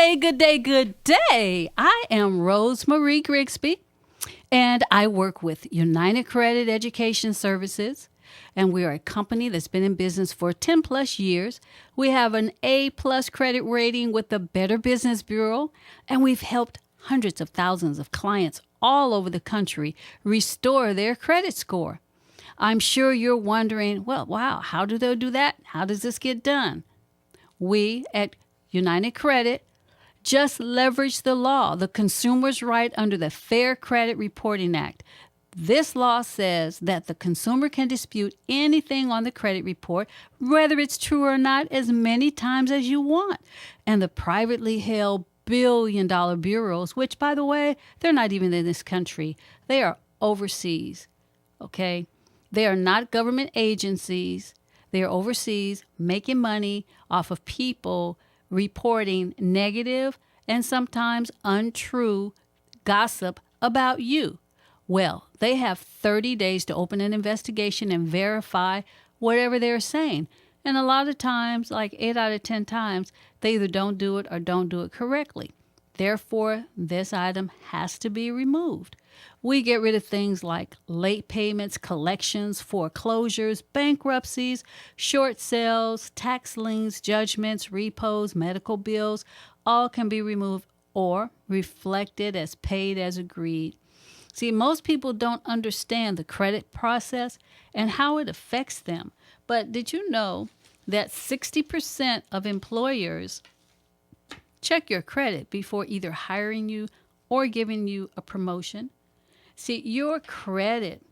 day, good day, good day. I am Rosemarie Grigsby, and I work with United Credit Education Services, and we are a company that's been in business for 10 plus years. We have an A-plus credit rating with the Better Business Bureau, and we've helped hundreds of thousands of clients all over the country restore their credit score. I'm sure you're wondering, well, wow, how do they do that? How does this get done? We at United Credit just leverage the law, the consumer's right under the Fair Credit Reporting Act. This law says that the consumer can dispute anything on the credit report, whether it's true or not, as many times as you want. And the privately held billion-dollar bureaus, which, by the way, they're not even in this country. They are overseas, okay? They are not government agencies. They are overseas making money off of people reporting negative and sometimes untrue gossip about you. Well, they have 30 days to open an investigation and verify whatever they're saying. And a lot of times, like 8 out of 10 times, they either don't do it or don't do it correctly. Therefore, this item has to be removed. We get rid of things like late payments, collections, foreclosures, bankruptcies, short sales, tax liens, judgments, repos, medical bills. All can be removed or reflected as paid as agreed. See, most people don't understand the credit process and how it affects them. But did you know that 60% of employers check your credit before either hiring you or giving you a promotion? See, your credit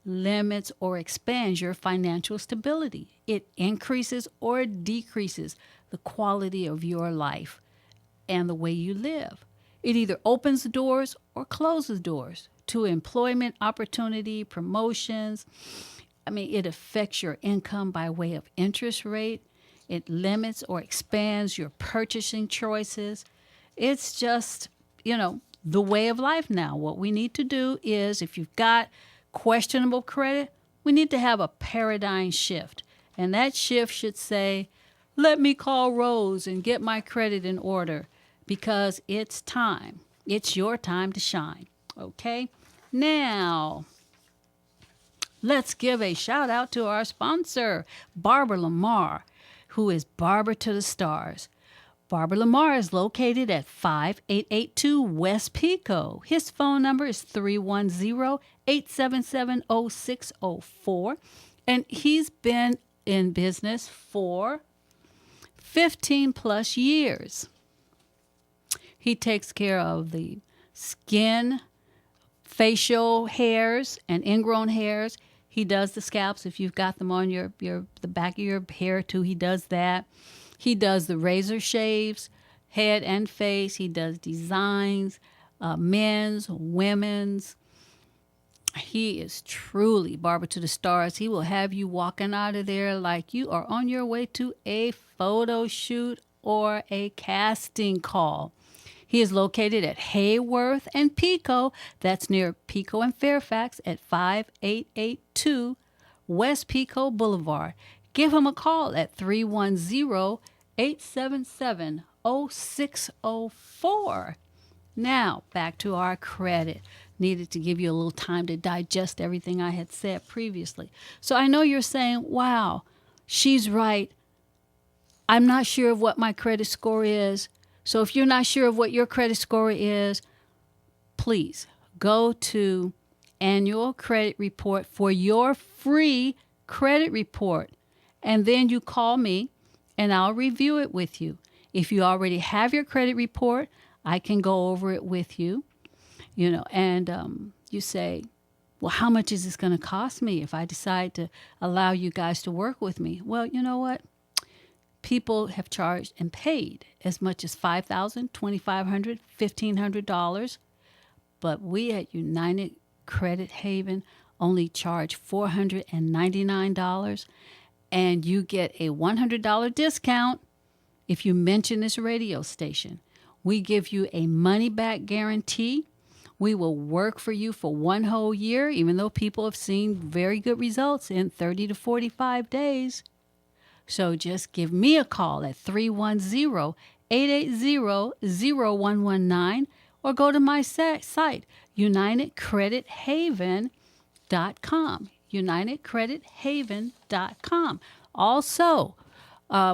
limits or expands your financial stability. It increases or decreases the quality of your life and the way you live. It either opens doors or closes doors to employment opportunity, promotions. It affects your income by way of interest rate. It limits or expands your purchasing choices. It's just, the way of life now. What we need to do is, if you've got questionable credit, we need to have a paradigm shift. And that shift should say, let me call Rose and get my credit in order, because it's time. It's your time to shine. Okay? Now, let's give a shout out to our sponsor, Barbara Lamar, who is Barber to the Stars. Barbara Lamar is located at 5882 West Pico. His phone number is 310-877-0604. And he's been in business for 15 plus years. He takes care of the skin, facial hairs, and ingrown hairs. He does the scalps. If you've got them on the back of your hair too, he does that. He does the razor shaves, head and face. He does designs, men's, women's. He is truly Barber to the Stars. He will have you walking out of there like you are on your way to a photo shoot or a casting call. He is located at Hayworth and Pico. That's near Pico and Fairfax at 5882 West Pico Boulevard. Give him a call at 310-877-0604. Now, back to our credit. Needed to give you a little time to digest everything I had said previously. So I know you're saying, wow, she's right. I'm not sure of what my credit score is. So if you're not sure of what your credit score is, please go to Annual Credit Report for your free credit report. And then you call me and I'll review it with you. If you already have your credit report, I can go over it with you, and you say, well, how much is this going to cost me if I decide to allow you guys to work with me? Well, you know what? People have charged and paid as much as $5,000, $2,500, $1,500. But we at United Credit Haven only charge $499. And you get a $100 discount if you mention this radio station. We give you a money-back guarantee. We will work for you for 1 whole year, even though people have seen very good results in 30 to 45 days. So just give me a call at 310 310-880-0119, or go to my site, UnitedCreditHaven.com. UnitedCreditHaven.com. Also, I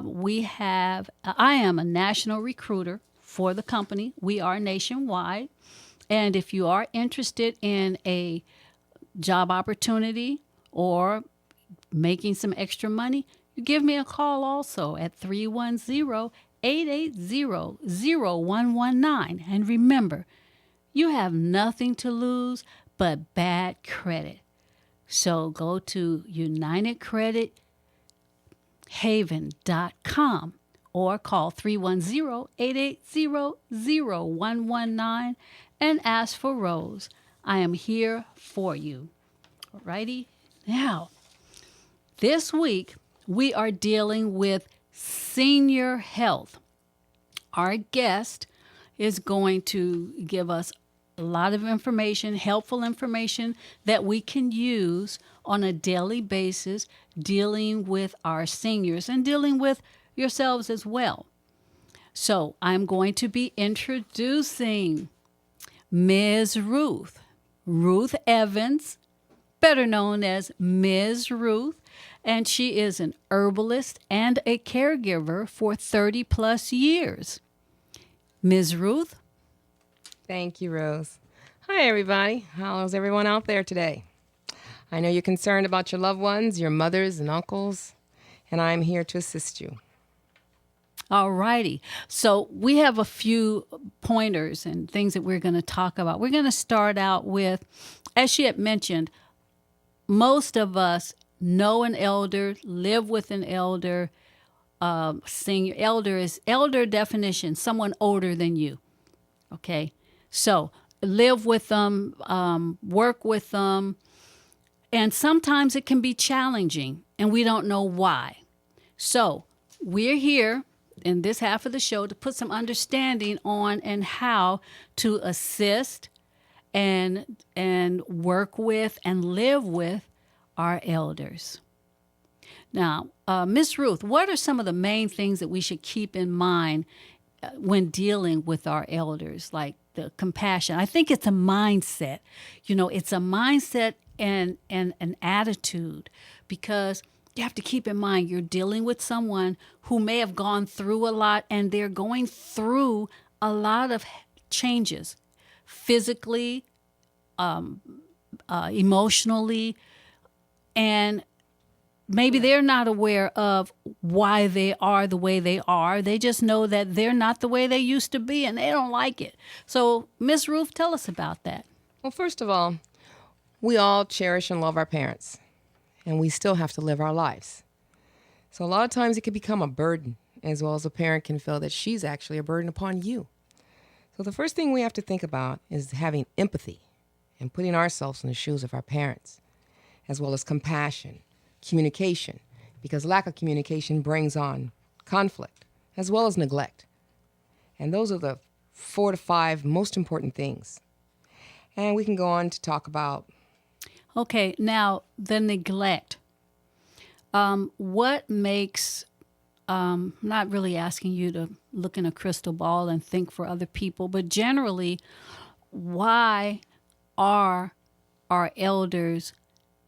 am a national recruiter for the company. We are nationwide. And if you are interested in a job opportunity or making some extra money, you give me a call also at 310-880-0119. And remember, you have nothing to lose but bad credit. So go to UnitedCreditHaven.com or call 310-880-0119 and ask for Rose. I am here for you. Alrighty? Now, this week we are dealing with senior health. Our guest is going to give us a lot of information, helpful information that we can use on a daily basis dealing with our seniors and dealing with yourselves as well. So I'm going to be introducing Ms. Ruth Evans, better known as Ms. Ruth, and she is an herbalist and a caregiver for 30 plus years. Ms. Ruth? Thank you, Rose. Hi, everybody. How's everyone out there today? I know you're concerned about your loved ones, your mothers and uncles, and I'm here to assist you. All righty. So we have a few pointers and things that we're going to talk about. We're going to start out with, as she had mentioned, most of us know an elder, live with an elder. Senior elder definition, someone older than you. Okay. So live with them, work with them. And sometimes it can be challenging and we don't know why. So we're here in this half of the show to put some understanding on and how to assist and work with and live with our elders. Now, Ms. Ruth, what are some of the main things that we should keep in mind when dealing with our elders, like the compassion? I think it's a mindset. It's a mindset and an attitude, because you have to keep in mind you're dealing with someone who may have gone through a lot, and they're going through a lot of changes physically, emotionally, and maybe they're not aware of why they are the way they are. They just know that they're not the way they used to be, and they don't like it. So, Ms. Ruth, tell us about that. Well, first of all, we all cherish and love our parents, and we still have to live our lives. So a lot of times it can become a burden, as well as a parent can feel that she's actually a burden upon you. So the first thing we have to think about is having empathy and putting ourselves in the shoes of our parents, as well as compassion, communication, because lack of communication brings on conflict, as well as neglect. And those are the 4 to 5 most important things. And we can go on to talk about. Okay, now the neglect. What makes, not really asking you to look in a crystal ball and think for other people, but generally, why are our elders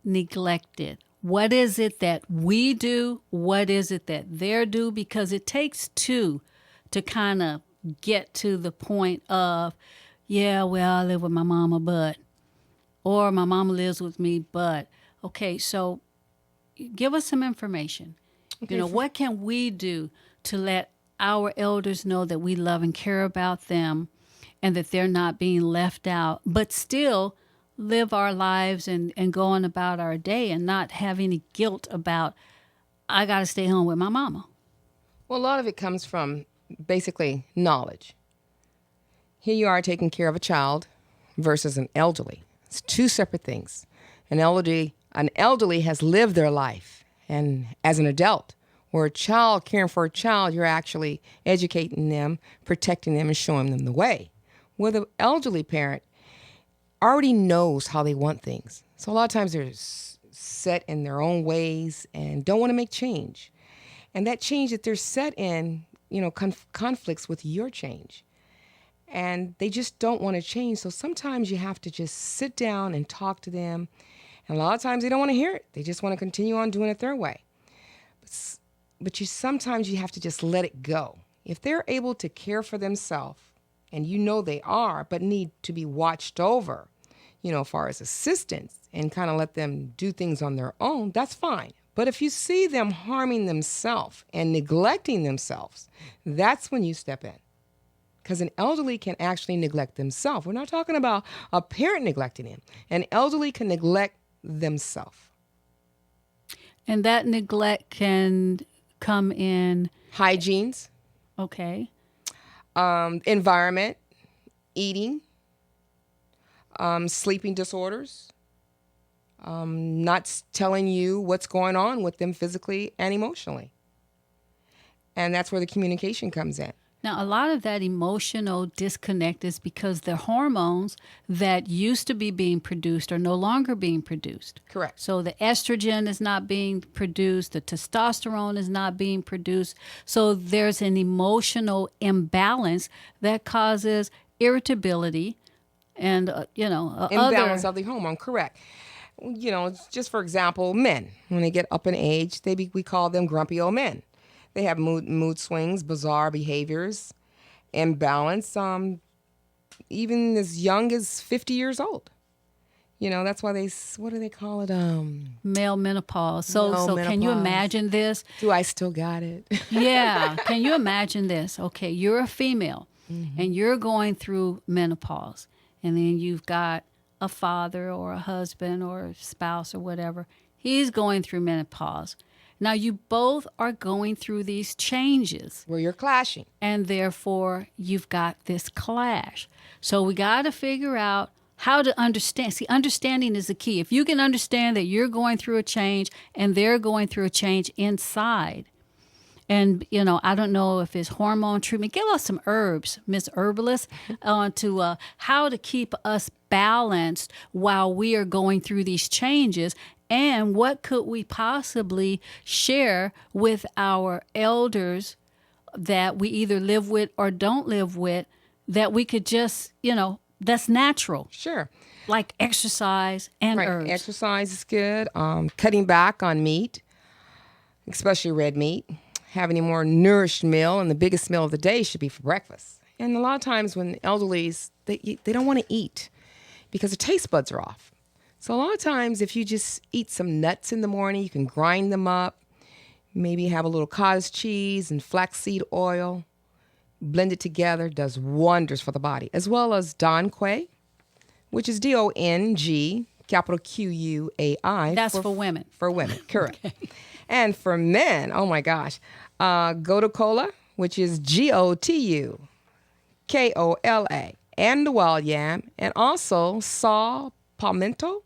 neglected? What is it that we do? What is it that they do? Because it takes two to kind of get to the point of, yeah, well, I live with my mama, but, or my mama lives with me, but. Okay, so give us some information. Okay. What can we do to let our elders know that we love and care about them and that they're not being left out, but still live our lives and go on about our day and not have any guilt about, I got to stay home with my mama? Well, a lot of it comes from basically knowledge. Here you are taking care of a child versus an elderly. It's two separate things. An elderly has lived their life, and as an adult, or a child caring for a child, you're actually educating them, protecting them, and showing them the way. Where the elderly parent already knows how they want things. So a lot of times they're set in their own ways and don't want to make change. And that change that they're set in conflicts with your change. And they just don't want to change. So sometimes you have to just sit down and talk to them. And a lot of times they don't want to hear it. They just want to continue on doing it their way. But sometimes you have to just let it go. If they're able to care for themselves, and they are, but need to be watched over, as far as assistance, and kind of let them do things on their own, that's fine. But if you see them harming themselves and neglecting themselves, that's when you step in. Because an elderly can actually neglect themselves. We're not talking about a parent neglecting him. An elderly can neglect themselves. And that neglect can come in hygienes. Okay. Environment, eating, sleeping disorders, not telling you what's going on with them physically and emotionally. And that's where the communication comes in. Now, a lot of that emotional disconnect is because the hormones that used to be being produced are no longer being produced. Correct. So the estrogen is not being produced, the testosterone is not being produced. So there's an emotional imbalance that causes irritability and, imbalance of the hormone, correct. Just for example, men, when they get up in age, we call them grumpy old men. They have mood swings, bizarre behaviors, imbalance, even as young as 50 years old. That's why what do they call it? Male menopause. So menopause. Can you imagine this? Do I still got it? Yeah. Can you imagine this? Okay, you're a female, and you're going through menopause, and then you've got a father or a husband or a spouse or whatever. He's going through menopause. Now, you both are going through these changes. Where you're clashing. And therefore, you've got this clash. So we got to figure out how to understand. See, understanding is the key. If you can understand that you're going through a change and they're going through a change inside, and, I don't know if it's hormone treatment. Give us some herbs, Miss Herbalist, to how to keep us balanced while we are going through these changes. And what could we possibly share with our elders that we either live with or don't live with that we could just, that's natural? Sure. Like exercise and herbs. Exercise is good. Cutting back on meat, especially red meat. Having a more nourished meal, and the biggest meal of the day should be for breakfast. And a lot of times when elderlies, they don't want to eat because their taste buds are off. So a lot of times if you just eat some nuts in the morning, you can grind them up, maybe have a little cottage cheese and flaxseed oil, blend it together, does wonders for the body, as well as Don Quay, which is DONG, capital QUAI. That's for women. For women, correct. Okay. And for men, oh my gosh, Gotu Kola, which is GOTU KOLA, and the wild yam, and also saw palmetto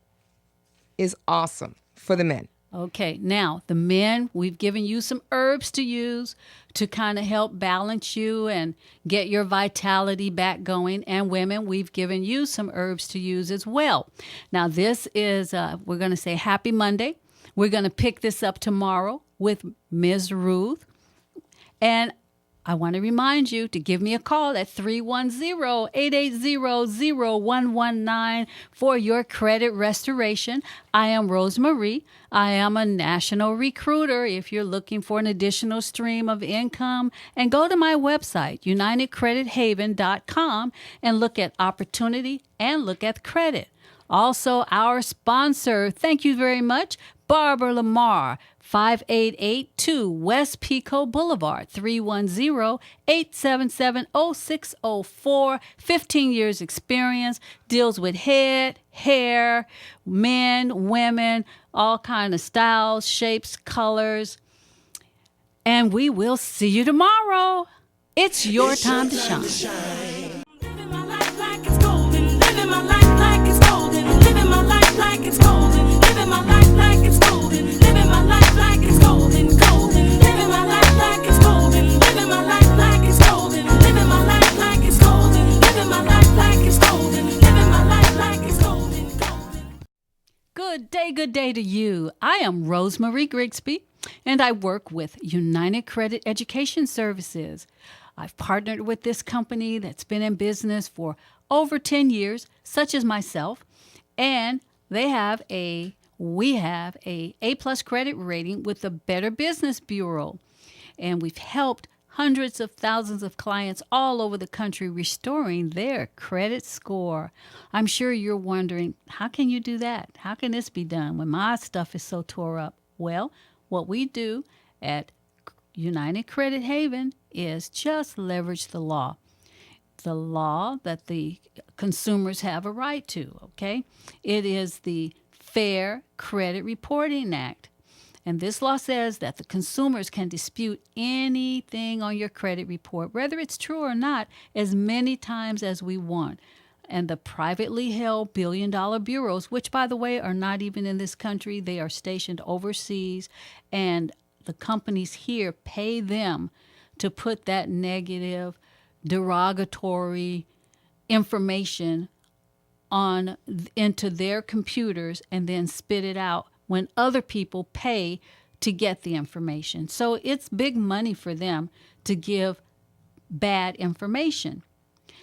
is awesome for the men. Okay, now the men, we've given you some herbs to use to kind of help balance you and get your vitality back going. And women, we've given you some herbs to use as well. Now this is, we're going to say happy Monday. We're going to pick this up tomorrow with Ms. Ruth. And I want to remind you to give me a call at 310-880-0119 for your credit restoration. I am Rosemarie. I am a national recruiter if you're looking for an additional stream of income. And go to my website, UnitedCreditHaven.com, and look at opportunity and look at credit. Also, our sponsor, thank you very much, Barbara Lamar, 5882 West Pico Boulevard, 310-877-0604. 15 years experience, deals with head, hair, men, women, all kind of styles, shapes, colors. And we will see you tomorrow. It's your time to shine. Living my life like it's golden. Living my life like it's golden. Living my life like it's golden. Living my life like it's golden. Living my life like it's golden. Golden. Living my life like it's golden. Living my life like it's golden. Living my life like it's golden. Living my life like it's golden. Living my life like it's golden. Golden. Good day, good good day to you. I am Rosemary Grigsby, and I work with United Credit Education Services. I've partnered with this company that's been in business for over 10 years, such as myself, and we have a A+ credit rating with the Better Business Bureau, and we've helped hundreds of thousands of clients all over the country restoring their credit score. I'm sure you're wondering, how can you do that? How can this be done when my stuff is so tore up? Well, what we do at United Credit Haven is just leverage the law that the consumers have a right to, okay? It is the Fair Credit Reporting Act. And this law says that the consumers can dispute anything on your credit report, whether it's true or not, as many times as we want. And the privately held billion-dollar bureaus, which, by the way, are not even in this country, they are stationed overseas, and the companies here pay them to put that negative, derogatory information into their computers and then spit it out when other people pay to get the information. So it's big money for them to give bad information.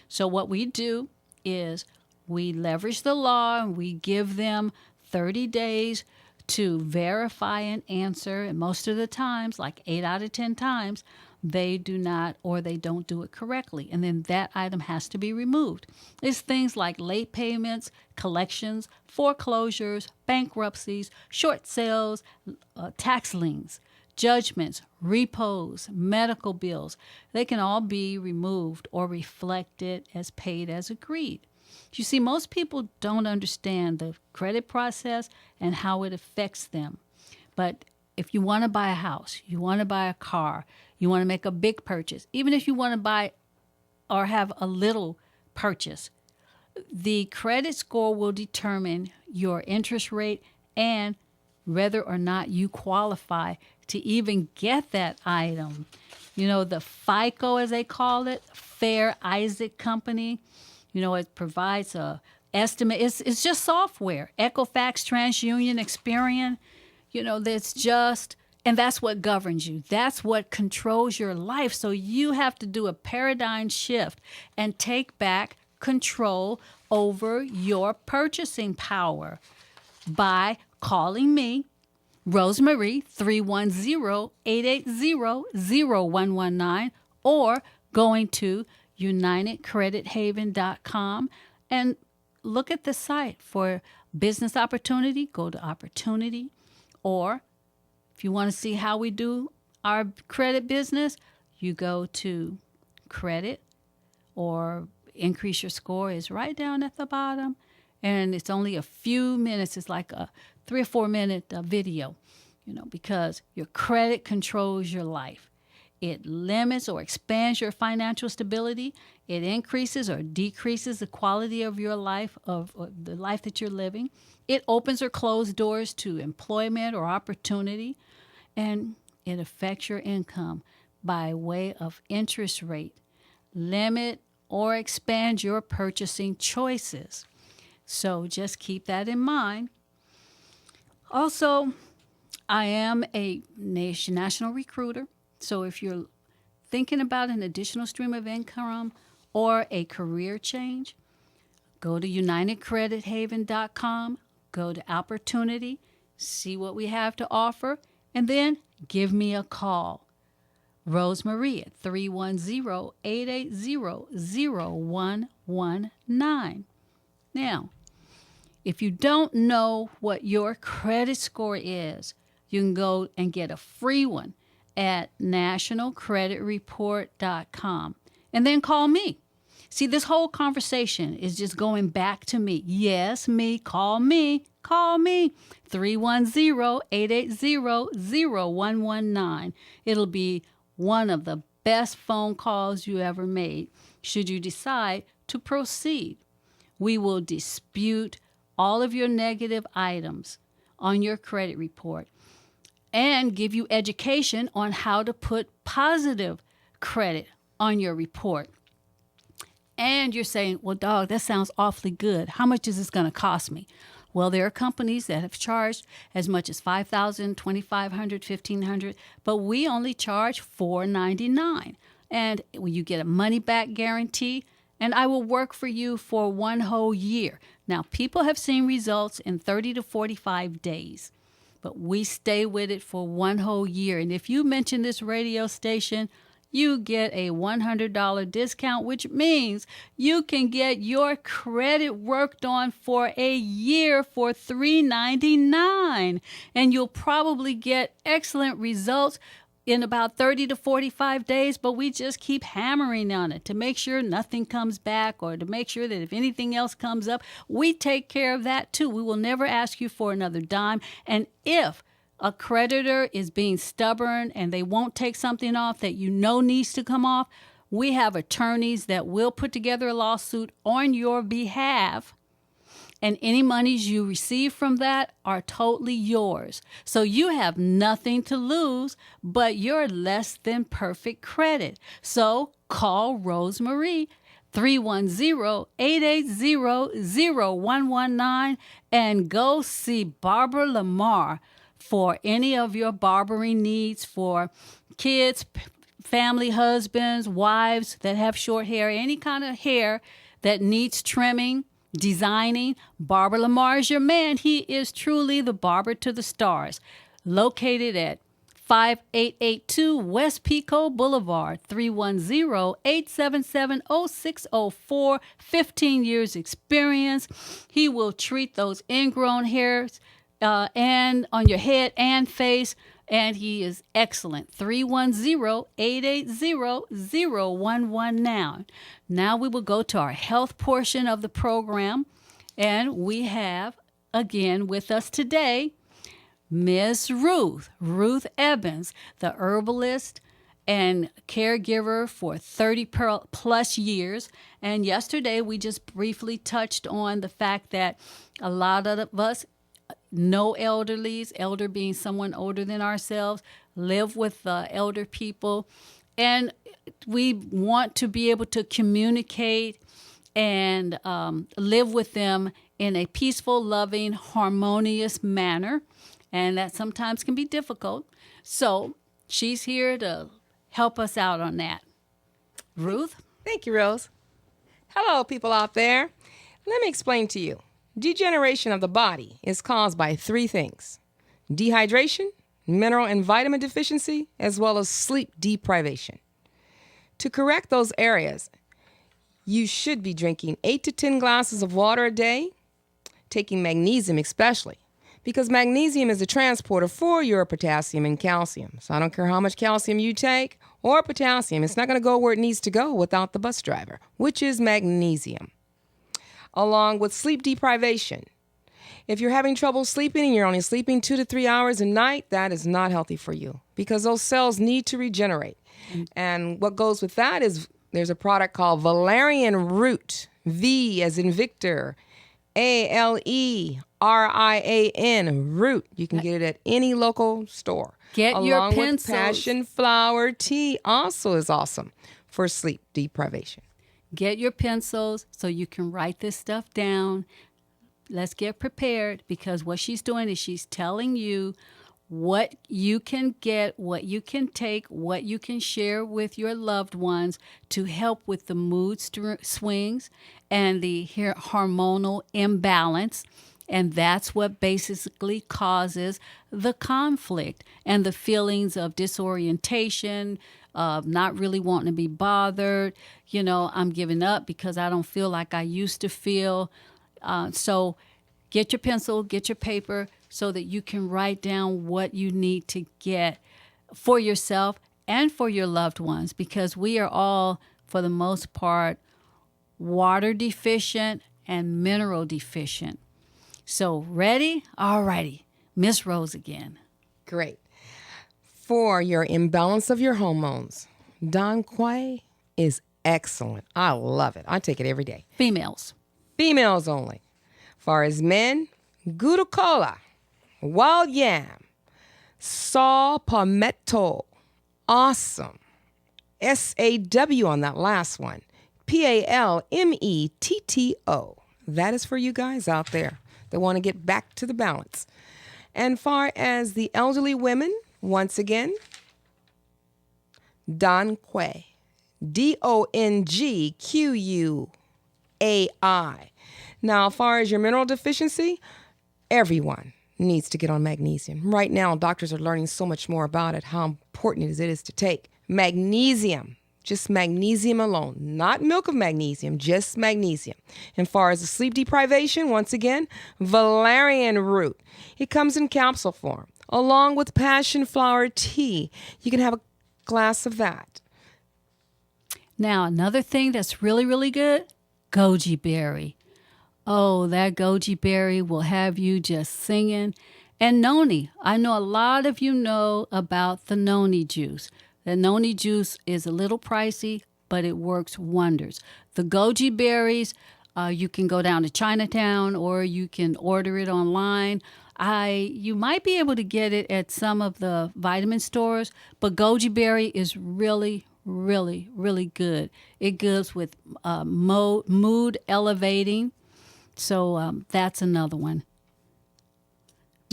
So what we do is we leverage the law and we give them 30 days to verify an answer. And most of the times, like 8 out of 10 times, they do not or they don't do it correctly. And then that item has to be removed. It's things like late payments, collections, foreclosures, bankruptcies, short sales, tax liens, judgments, repos, medical bills. They can all be removed or reflected as paid as agreed. You see, most people don't understand the credit process and how it affects them. But if you want to buy a house, you want to buy a car, you want to make a big purchase, even if you want to buy or have a little purchase, the credit score will determine your interest rate and whether or not you qualify to even get that item. You know, the FICO, as they call it, Fair Isaac Company, you know, it provides a estimate. It's just software. Equifax, TransUnion, Experian, you know, that's just, and that's what governs you. That's what controls your life. So you have to do a paradigm shift and take back control over your purchasing power by calling me, Rosemary, 310-880-0119, or going to UnitedCreditHaven.com and look at the site for business opportunity. Go to opportunity. Or if you want to see how we do our credit business, you go to credit, or increase your score is right down at the bottom. And it's only a few minutes. It's like a 3 or 4 minute video, you know, because your credit controls your life. It limits or expands your financial stability. It increases or decreases the quality of your life, of the life that you're living. It opens or closes doors to employment or opportunity. And it affects your income by way of interest rate. Limit or expand your purchasing choices. So just keep that in mind. Also, I am a national recruiter. So if you're thinking about an additional stream of income or a career change, go to UnitedCreditHaven.com, go to Opportunity, see what we have to offer, and then give me a call. Rosemary at 310-880-0119. Now, if you don't know what your credit score is, you can go and get a free one at nationalcreditreport.com and then call me. See, this whole conversation is just going back to me. Yes, me. Call me. 310-880-0119. It'll be one of the best phone calls you ever made should you decide to proceed. We will dispute all of your negative items on your credit report and give you education on how to put positive credit on your report. And you're saying, well, dog, that sounds awfully good. How much is this going to cost me? Well, there are companies that have charged as much as $5,000, $2,500, $1,500, but we only charge $499. And you get a money-back guarantee, and I will work for you for 1 whole year. Now, people have seen results in 30 to 45 days, but we stay with it for 1 whole year. And if you mention this radio station, you get a $100 discount, which means you can get your credit worked on for a year for $399. And you'll probably get excellent results in about 30 to 45 days, but we just keep hammering on it to make sure nothing comes back, or to make sure that if anything else comes up, we take care of that too. We will never ask you for another dime. And if a creditor is being stubborn and they won't take something off that you know needs to come off, we have attorneys that will put together a lawsuit on your behalf, and any monies you receive from that are totally yours. So you have nothing to lose but your less than perfect credit. So call Rosemarie, 310-880-0119, and go see Barbara Lamar for any of your barbering needs for kids, family, husbands, wives that have short hair, any kind of hair that needs trimming, designing. Barbara Lamar is your man. He is truly the barber to the stars. Located at 5882 West Pico Boulevard, 310-877-0604. 15 years experience. He will treat those ingrown hairs and on your head and face, and he is excellent. 310-880-0119. Now we will go to our health portion of the program, and we have again with us today Miss Ruth Evans, the herbalist and caregiver for 30 plus years. And yesterday we just briefly touched on the fact that a lot of us know elderlies, elder being someone older than ourselves, live with elder people, and we want to be able to communicate and live with them in a peaceful, loving, harmonious manner, and that sometimes can be difficult. So she's here to help us out on that. Ruth? Thank you, Rose. Hello, people out there. Let me explain to you. Degeneration of the body is caused by 3 things: dehydration, mineral and vitamin deficiency, as well as sleep deprivation. To correct those areas, you should be drinking 8 to 10 glasses of water a day, taking magnesium especially, because magnesium is a transporter for your potassium and calcium. So I don't care how much calcium you take or potassium, it's not going to go where it needs to go without the bus driver, which is magnesium. Along with sleep deprivation. If you're having trouble sleeping and you're only sleeping 2 to 3 hours a night, that is not healthy for you, because those cells need to regenerate. And what goes with that is there's a product called valerian root, V as in Victor, ALERIAN, root. You can get it at any local store. Get your Along with pencils. passion flower tea also is awesome for sleep deprivation. Get your pencils so you can write this stuff down. Let's get prepared, because what she's doing is she's telling you what you can get, what you can take, what you can share with your loved ones to help with the mood swings and the hormonal imbalance. And that's what basically causes the conflict and the feelings of disorientation, not really wanting to be bothered. You know, I'm giving up because I don't feel like I used to feel. So get your pencil, get your paper so that you can write down what you need to get for yourself and for your loved ones, because we are all, for the most part, water deficient and mineral deficient. So ready? All righty. Miss Rose again. Great. For your imbalance of your hormones, Don Quay is excellent. I love it. I take it every day. Females. Females only. Far as men, Gouda Cola, Wild Yam, Saw Palmetto, awesome. SAW on that last one. PALMETTO. That is for you guys out there. They want to get back to the balance. And far as the elderly women, once again, Donquai. DONGQUAI. Now, as far as your mineral deficiency, everyone needs to get on magnesium. Right now, doctors are learning so much more about it, how important it is to take magnesium. Just magnesium alone, not milk of magnesium, just magnesium. And far as the sleep deprivation, once again, valerian root. It comes in capsule form, along with passion flower tea. You can have a glass of that. Now, another thing that's really, really good, goji berry. Oh, that goji berry will have you just singing. And noni. I know a lot of you know about the noni juice. The noni juice is a little pricey, but it works wonders. The goji berries, you can go down to Chinatown or you can order it online. You might be able to get it at some of the vitamin stores, but goji berry is really, really, really good. It goes with mood elevating. So that's another one.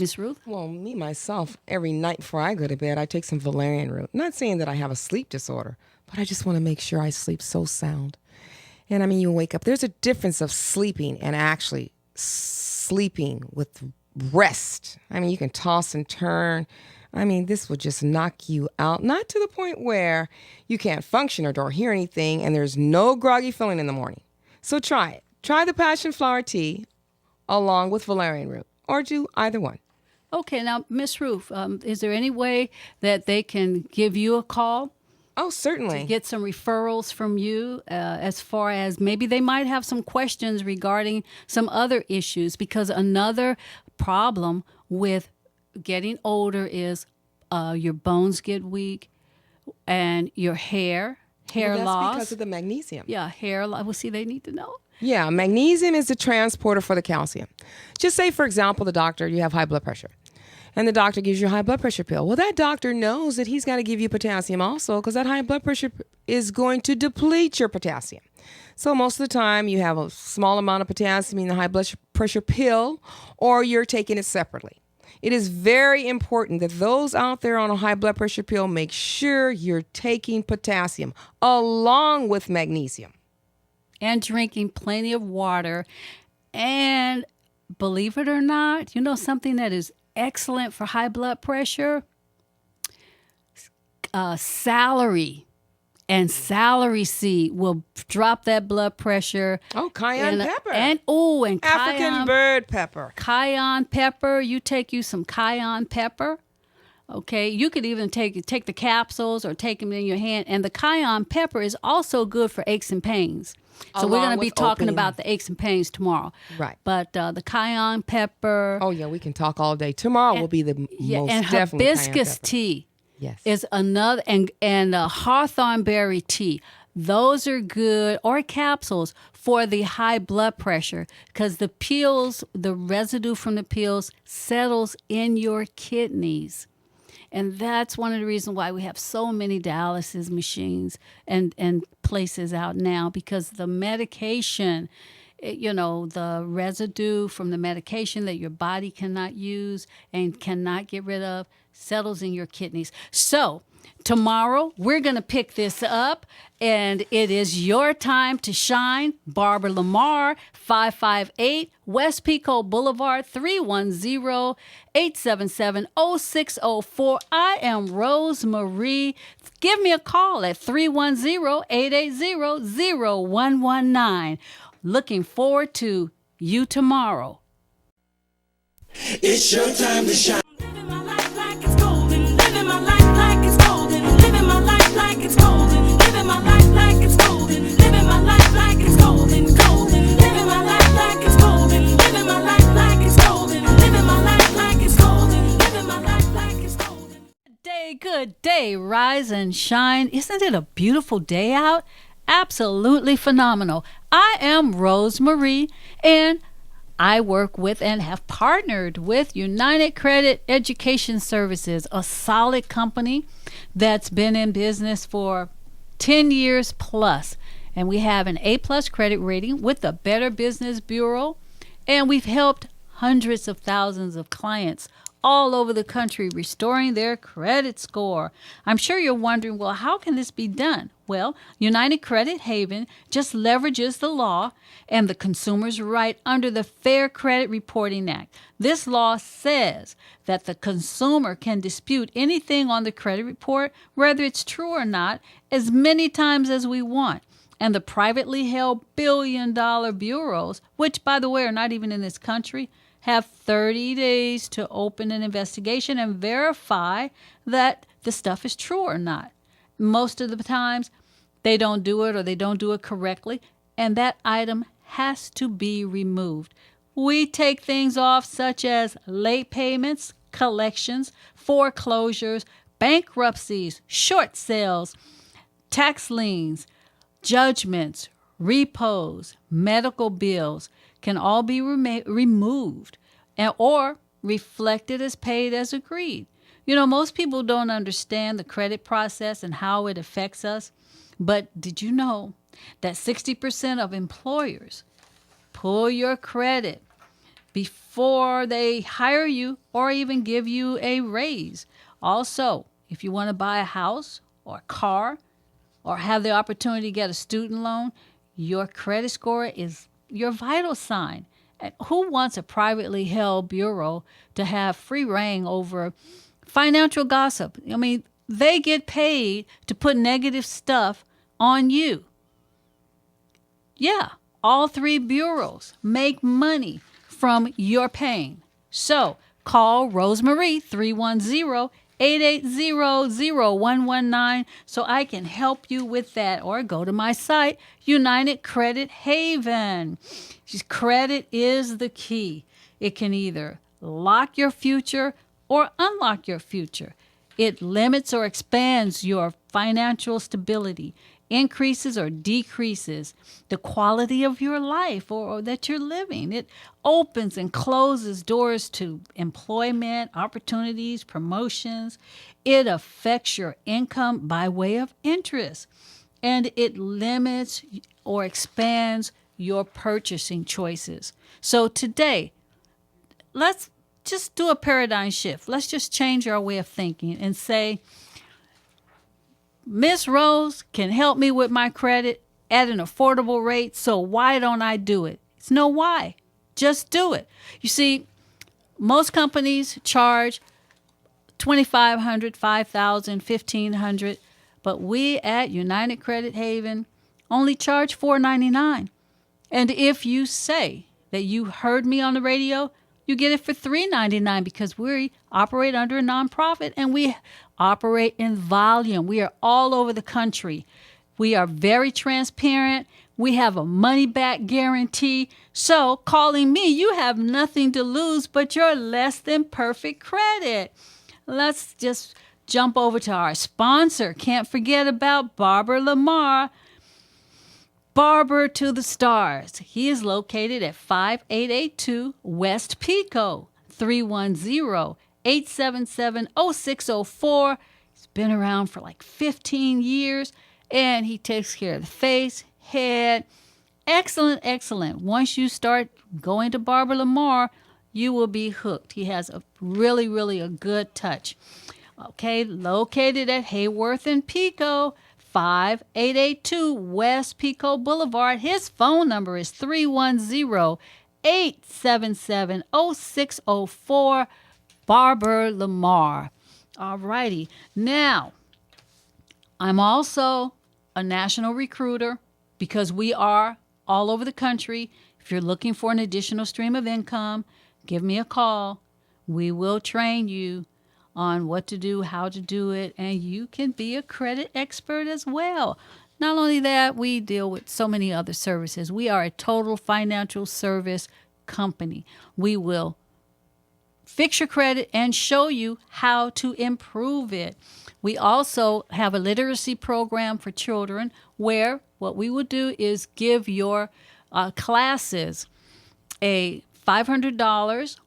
Miss Ruth? Well, me, myself, every night before I go to bed, I take some valerian root. Not saying that I have a sleep disorder, but I just want to make sure I sleep so sound. And I mean, you wake up. There's a difference of sleeping and actually sleeping with rest. I mean, you can toss and turn. I mean, this will just knock you out. Not to the point where you can't function or hear anything, and there's no groggy feeling in the morning. So try it. Try the passion flower tea along with valerian root, or do either one. Okay, now, Miss Ruth, is there any way that they can give you a call? Oh, certainly. To get some referrals from you as far as maybe they might have some questions regarding some other issues, because another problem with getting older is your bones get weak and your hair Well, loss. That's because of the magnesium. Yeah, hair loss. Well, see, they need to know. Yeah, magnesium is the transporter for the calcium. Just say, for example, the doctor, you have high blood pressure, and the doctor gives you a high blood pressure pill. Well, that doctor knows that he's got to give you potassium also, because that high blood pressure is going to deplete your potassium. So most of the time, you have a small amount of potassium in the high blood pressure pill, or you're taking it separately. It is very important that those out there on a high blood pressure pill make sure you're taking potassium along with magnesium. And drinking plenty of water. And believe it or not, you know something that is excellent for high blood pressure? Celery and celery seed will drop that blood pressure. Oh, cayenne pepper. And African bird pepper. Cayenne pepper. You take you some cayenne pepper. Okay, you could even take the capsules or take them in your hand. And the cayenne pepper is also good for aches and pains. So we're going to be talking about the aches and pains tomorrow. Right. But the cayenne pepper. Oh, yeah, we can talk all day. Tomorrow will be the most and definitely hibiscus tea. Yes. Is another, and hawthorn berry tea. Those are good, or capsules for the high blood pressure, because the peels, the residue from the peels settles in your kidneys. And that's one of the reasons why we have so many dialysis machines and places out now, because the medication, the residue from the medication that your body cannot use and cannot get rid of settles in your kidneys. So tomorrow, we're going to pick this up, and it is your time to shine. Barbara Lamar, 558 West Pico Boulevard, 310-877-0604. I am Rose Marie. Give me a call at 310-880-0119. Looking forward to you tomorrow. It's your time to shine. Living my life like it's golden. Living my life like it's golden. Living my life like it's golden. Living my life like it's golden. Living my life like it's golden. Golden. Living my life like it's golden. Living my life like it's golden. Living my life like it's golden. Living my life like it's golden. Good day, rise and shine. Isn't it a beautiful day out? Absolutely phenomenal. I am Rose Marie, and I work with and have partnered with United Credit Education Services, a solid company that's been in business for 10 years plus. And we have an A+ credit rating with the Better Business Bureau, and we've helped hundreds of thousands of clients all over the country restoring their credit score. I'm sure you're wondering, well, how can this be done? Well, United Credit Haven just leverages the law and the consumer's right under the Fair Credit Reporting Act. This law says that the consumer can dispute anything on the credit report, whether it's true or not, as many times as we want. And the privately held billion-dollar bureaus, which, by the way, are not even in this country, have 30 days to open an investigation and verify that the stuff is true or not. Most of the times, they don't do it or they don't do it correctly, and that item has to be removed. We take things off such as late payments, collections, foreclosures, bankruptcies, short sales, tax liens, judgments, repos, medical bills can all be removed or reflected as paid as agreed. You know, most people don't understand the credit process and how it affects us. But did you know that 60% of employers pull your credit before they hire you or even give you a raise? Also, if you want to buy a house or a car or have the opportunity to get a student loan, your credit score is your vital sign. And who wants a privately held bureau to have free reign over financial gossip? I mean, they get paid to put negative stuff on you. Yeah, all three bureaus make money from your pain. So call Rosemarie 310-880-0119 so I can help you with that, or go to my site, United Credit Haven. Credit is the key. It can either lock your future or unlock your future. It limits or expands your financial stability, increases or decreases the quality of your life or that you're living. It opens and closes doors to employment, opportunities, promotions. It affects your income by way of interest. And it limits or expands your purchasing choices. So today, let's just do a paradigm shift. Let's just change our way of thinking and say, Miss Rose can help me with my credit at an affordable rate, so why don't I do it? It's no why. Just do it. You see, most companies charge $2,500, $5,000, $1,500, but we at United Credit Haven only charge $4.99. And if you say that you heard me on the radio, you get it for $3.99 because we operate under a nonprofit and we operate in volume. We are all over the country. We are very transparent. We have a money-back guarantee. So calling me, you have nothing to lose but your less than perfect credit. Let's just jump over to our sponsor. Can't forget about Barber Lamar. Barber to the Stars. He is located at 5882 West Pico, 310-877-0604. He's been around for like 15 years, and he takes care of the face, head. Excellent, excellent. Once you start going to Barber Lamar, you will be hooked. He has a really a good touch. Okay, located at Hayworth and Pico, 5882 West Pico Boulevard. His phone number is 310-877-0604. Barber Lamar. All righty. Now, I'm also a national recruiter because we are all over the country. If you're looking for an additional stream of income, give me a call. We will train you on what to do, how to do it, and you can be a credit expert as well. Not only that, we deal with so many other services. We are a total financial service company. We will fix your credit and show you how to improve it. We also have a literacy program for children where what we will do is give your classes a $500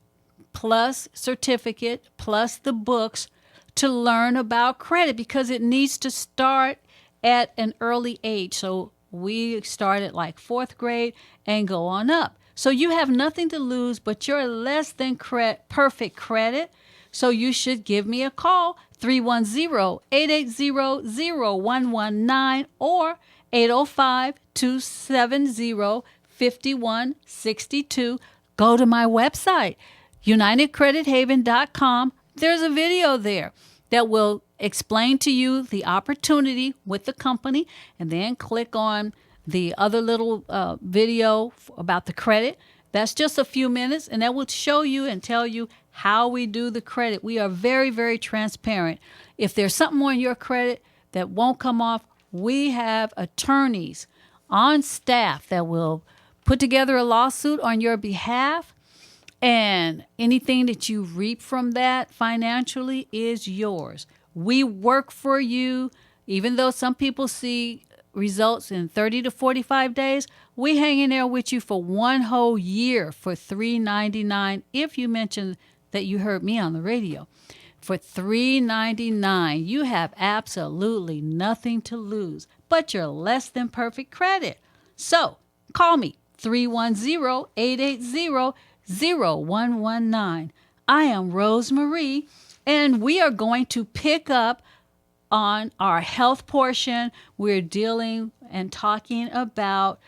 plus certificate, plus the books to learn about credit because it needs to start at an early age. So we start at like 4th grade and go on up. So you have nothing to lose, but you're less than perfect credit. So you should give me a call, 310-880-0119 or 805-270-5162. Go to my website, UnitedCreditHaven.com. There's a video there that will explain to you the opportunity with the company, and then click on the other little video about the credit. That's just a few minutes, and that will show you and tell you how we do the credit. We are very, very transparent. If there's something on your credit that won't come off, we have attorneys on staff that will put together a lawsuit on your behalf, and anything that you reap from that financially is yours. We work for you. Even though some people see results in 30 to 45 days, we hang in there with you for one whole year for $3.99 if you mention that you heard me on the radio. For $3.99, you have absolutely nothing to lose, but you're less than perfect credit. So call me, 310-880-0119. I am Rosemarie, and we are going to pick up on our health portion. We're dealing and talking about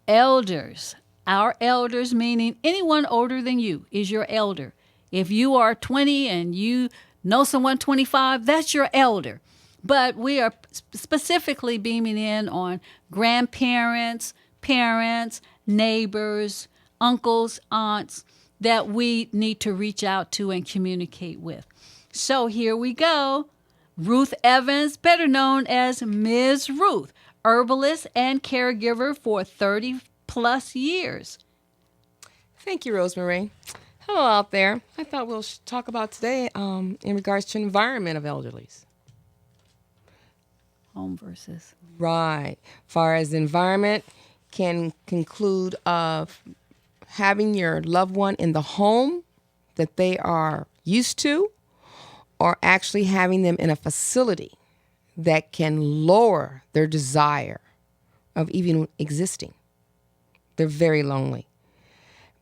elders. Our elders, meaning anyone older than you, is your elder. If you are 20 and you know someone 25, that's your elder. But we are specifically beaming in on grandparents, parents, neighbors, uncles, aunts that we need to reach out to and communicate with. So here we go. Ruth Evans, better known as Ms. Ruth, herbalist and caregiver for 30 plus years. Thank you, Rosemarie. Hello out there. I thought we'll talk about today in regards to environment of elderlies. Home versus. Right. Far as the environment can conclude of having your loved one in the home that they are used to, or actually having them in a facility that can lower their desire of even existing. They're very lonely.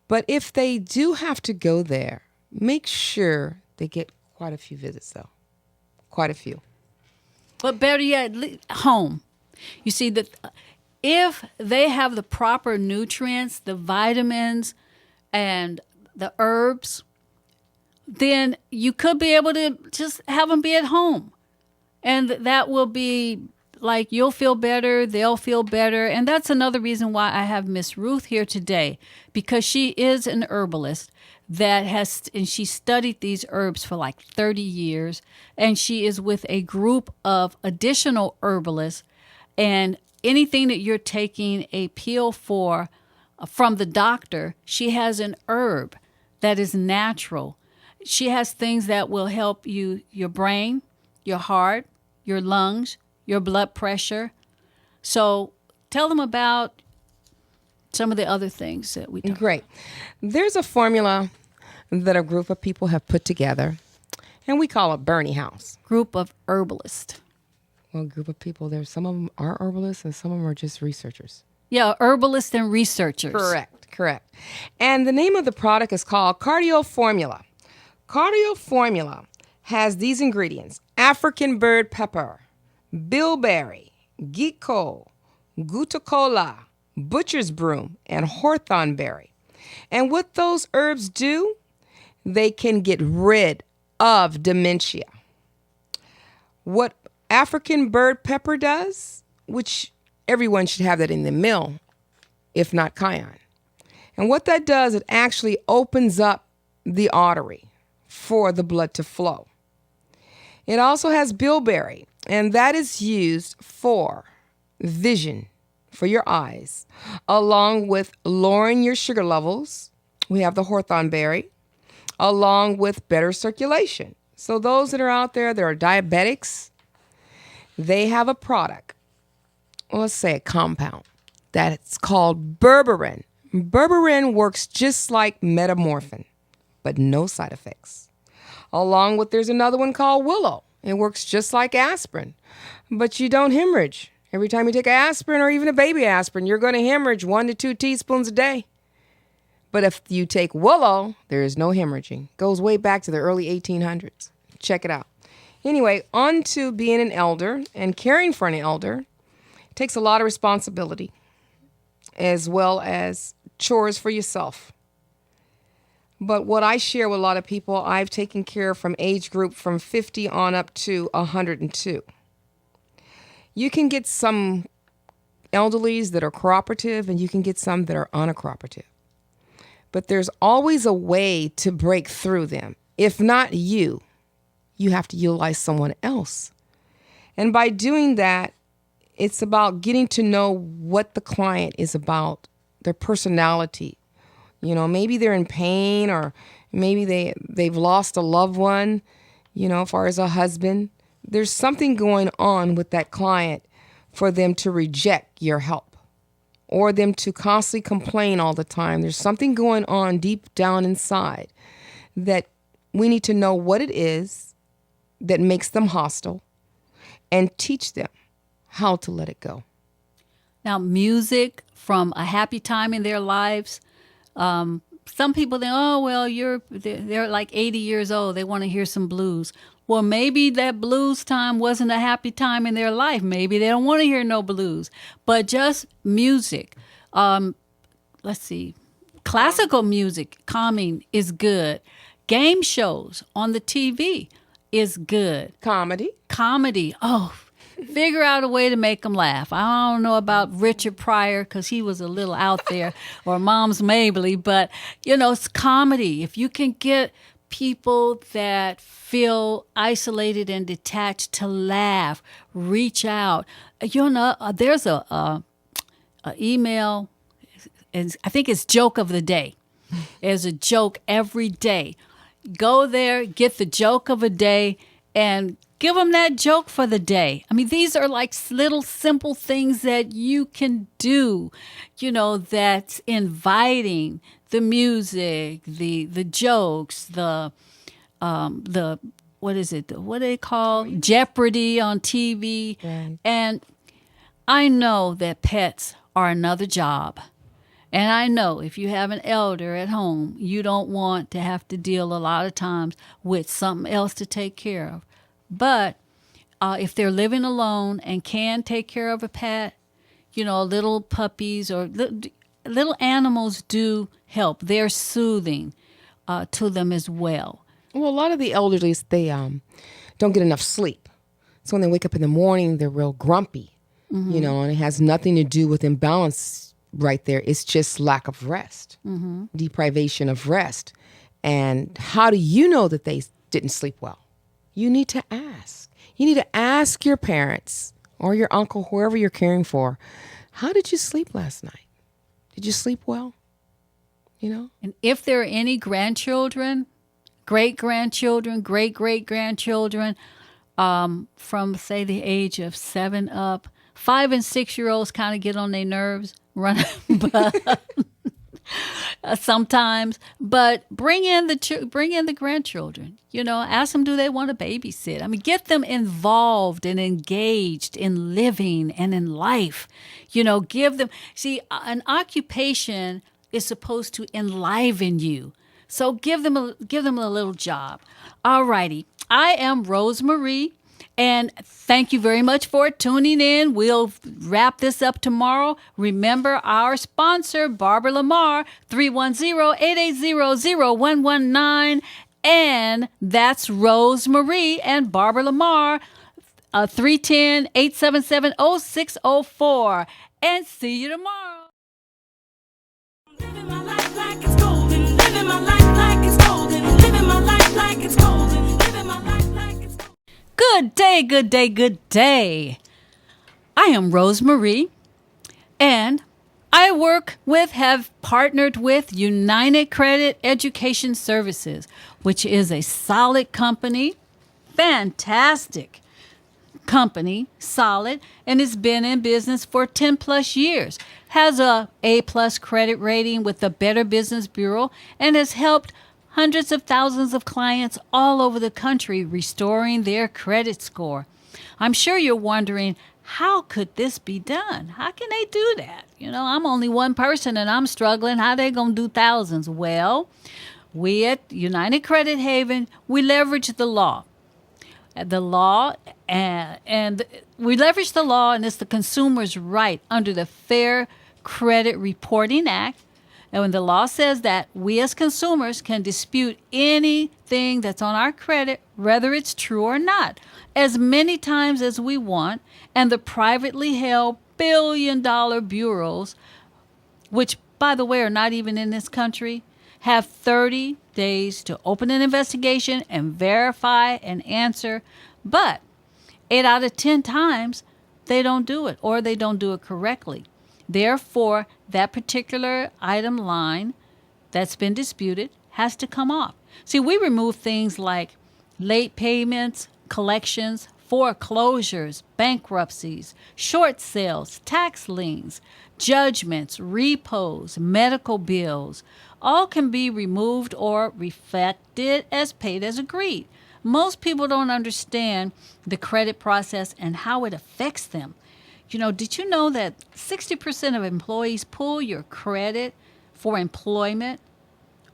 But if they do have to go there, make sure they get quite a few visits, though. Quite a few. But better yet, home. You see, that if they have the proper nutrients, the vitamins, and the herbs, then you could be able to just have them be at home. And that will be like, you'll feel better, they'll feel better. And that's another reason why I have Miss Ruth here today, because she is an herbalist and she studied these herbs for like 30 years. And she is with a group of additional herbalists. And anything that you're taking a pill for from the doctor, she has an herb that is natural. She has things that will help you, your brain, your heart, your lungs, your blood pressure. So tell them about some of the other things that we talked about. Great. There's a formula that a group of people have put together, and we call it Bernie House. Group of herbalists. Well, a group of people, there's some of them are herbalists and some of them are just researchers. Yeah, herbalists and researchers. Correct. And the name of the product is called Cardio Formula. Cardio Formula has these ingredients: African bird pepper, bilberry, gecko, gutacola, butcher's broom, and hawthorn berry. And what those herbs do, they can get rid of dementia. What African bird pepper does, which everyone should have that in the meal, if not cayenne. And what that does, it actually opens up the artery for the blood to flow. It also has bilberry, and that is used for vision, for your eyes, along with lowering your sugar levels. We have the hawthorn berry, along with better circulation. So those that are out there that are diabetics, they have a product, let's say a compound, that's called berberine. Berberine works just like metamorphin, but no side effects. Along with, there's another one called willow. It works just like aspirin, but you don't hemorrhage. Every time you take an aspirin or even a baby aspirin, you're going to hemorrhage 1 to 2 teaspoons a day. But if you take willow, there is no hemorrhaging. Goes way back to the early 1800s. Check it out. Anyway, on to being an elder and caring for an elder. It takes a lot of responsibility as well as chores for yourself. But what I share with a lot of people, I've taken care of from age group from 50 on up to 102. You can get some elderlies that are cooperative and you can get some that are uncooperative. But there's always a way to break through them. If not you, you have to utilize someone else. And by doing that, it's about getting to know what the client is about, their personality. You know, maybe they're in pain or maybe they've lost a loved one, you know, as far as a husband. There's something going on with that client for them to reject your help or them to constantly complain all the time. There's something going on deep down inside that we need to know what it is that makes them hostile and teach them how to let it go. Now, music from a happy time in their lives. Some people think, oh, well, they're like 80 years old. They want to hear some blues. Well, maybe that blues time wasn't a happy time in their life. Maybe they don't want to hear no blues, but just music. Let's see. Classical music, calming, is good. Game shows on the TV is good. Comedy. Oh, figure out a way to make them laugh. I don't know about Richard Pryor because he was a little out there, or Moms Mabley, but, you know, it's comedy. If you can get people that feel isolated and detached to laugh, reach out. You know, there's a email, and I think it's joke of the day. There's a joke every day. Go there, get the joke of a day, and give them that joke for the day. I mean, these are like little simple things that you can do, you know, that's inviting. The music, the jokes, the what is it? What do they call Jeopardy on TV? Right. And I know that pets are another job. And I know if you have an elder at home, you don't want to have to deal a lot of times with something else to take care of. But if they're living alone and can take care of a pet, you know, little puppies or little animals do help. They're soothing to them as well. Well, a lot of the elderly, they don't get enough sleep. So when they wake up in the morning, they're real grumpy, you know, and it has nothing to do with imbalance right there. It's just lack of rest, deprivation of rest. And how do you know that they didn't sleep well? You need to ask. You need to ask your parents or your uncle, whoever you're caring for, how did you sleep last night? Did you sleep well? You know? And if there are any grandchildren, great-grandchildren, great-great-grandchildren, from, say, the age of 7 up, 5 and 6-year-olds kind of get on their nerves, sometimes, but bring in the grandchildren. You know, ask them, do they want to babysit? I mean, get them involved and engaged in living and in life. You know, give them. See, an occupation is supposed to enliven you. So give them a little job. All righty, I am Rosemarie. And thank you very much for tuning in. We'll wrap this up tomorrow. Remember our sponsor, Barbara Lamar, 310-880-0119. And that's Rosemarie and Barbara Lamar, 310-877-0604. And see you tomorrow. Living my life like it's golden. Living my life like it's golden. Living my life like it's golden. Living my life like it's golden. Good day, good day, good day. I am Rosemarie, and I have partnered with United Credit Education Services, which is a solid company, fantastic company, solid, and has been in business for 10 plus years, has a A+ credit rating with the Better Business Bureau, and has helped hundreds of thousands of clients all over the country restoring their credit score. I'm sure you're wondering, how could this be done? How can they do that? I'm only one person and I'm struggling. How they going to do thousands? Well, we at United Credit Haven, we leverage the law. And we leverage the law, and it's the consumer's right under the Fair Credit Reporting Act. And when the law says that we as consumers can dispute anything that's on our credit, whether it's true or not, as many times as we want. And the privately held billion-dollar bureaus, which, by the way, are not even in this country, have 30 days to open an investigation and verify and answer. But 8 out of 10 times, they don't do it, or they don't do it correctly. Therefore, that particular item line that's been disputed has to come off. See, we remove things like late payments, collections, foreclosures, bankruptcies, short sales, tax liens, judgments, repos, medical bills. All can be removed or reflected as paid as agreed. Most people don't understand the credit process and how it affects them. Did you know that 60% of employees pull your credit for employment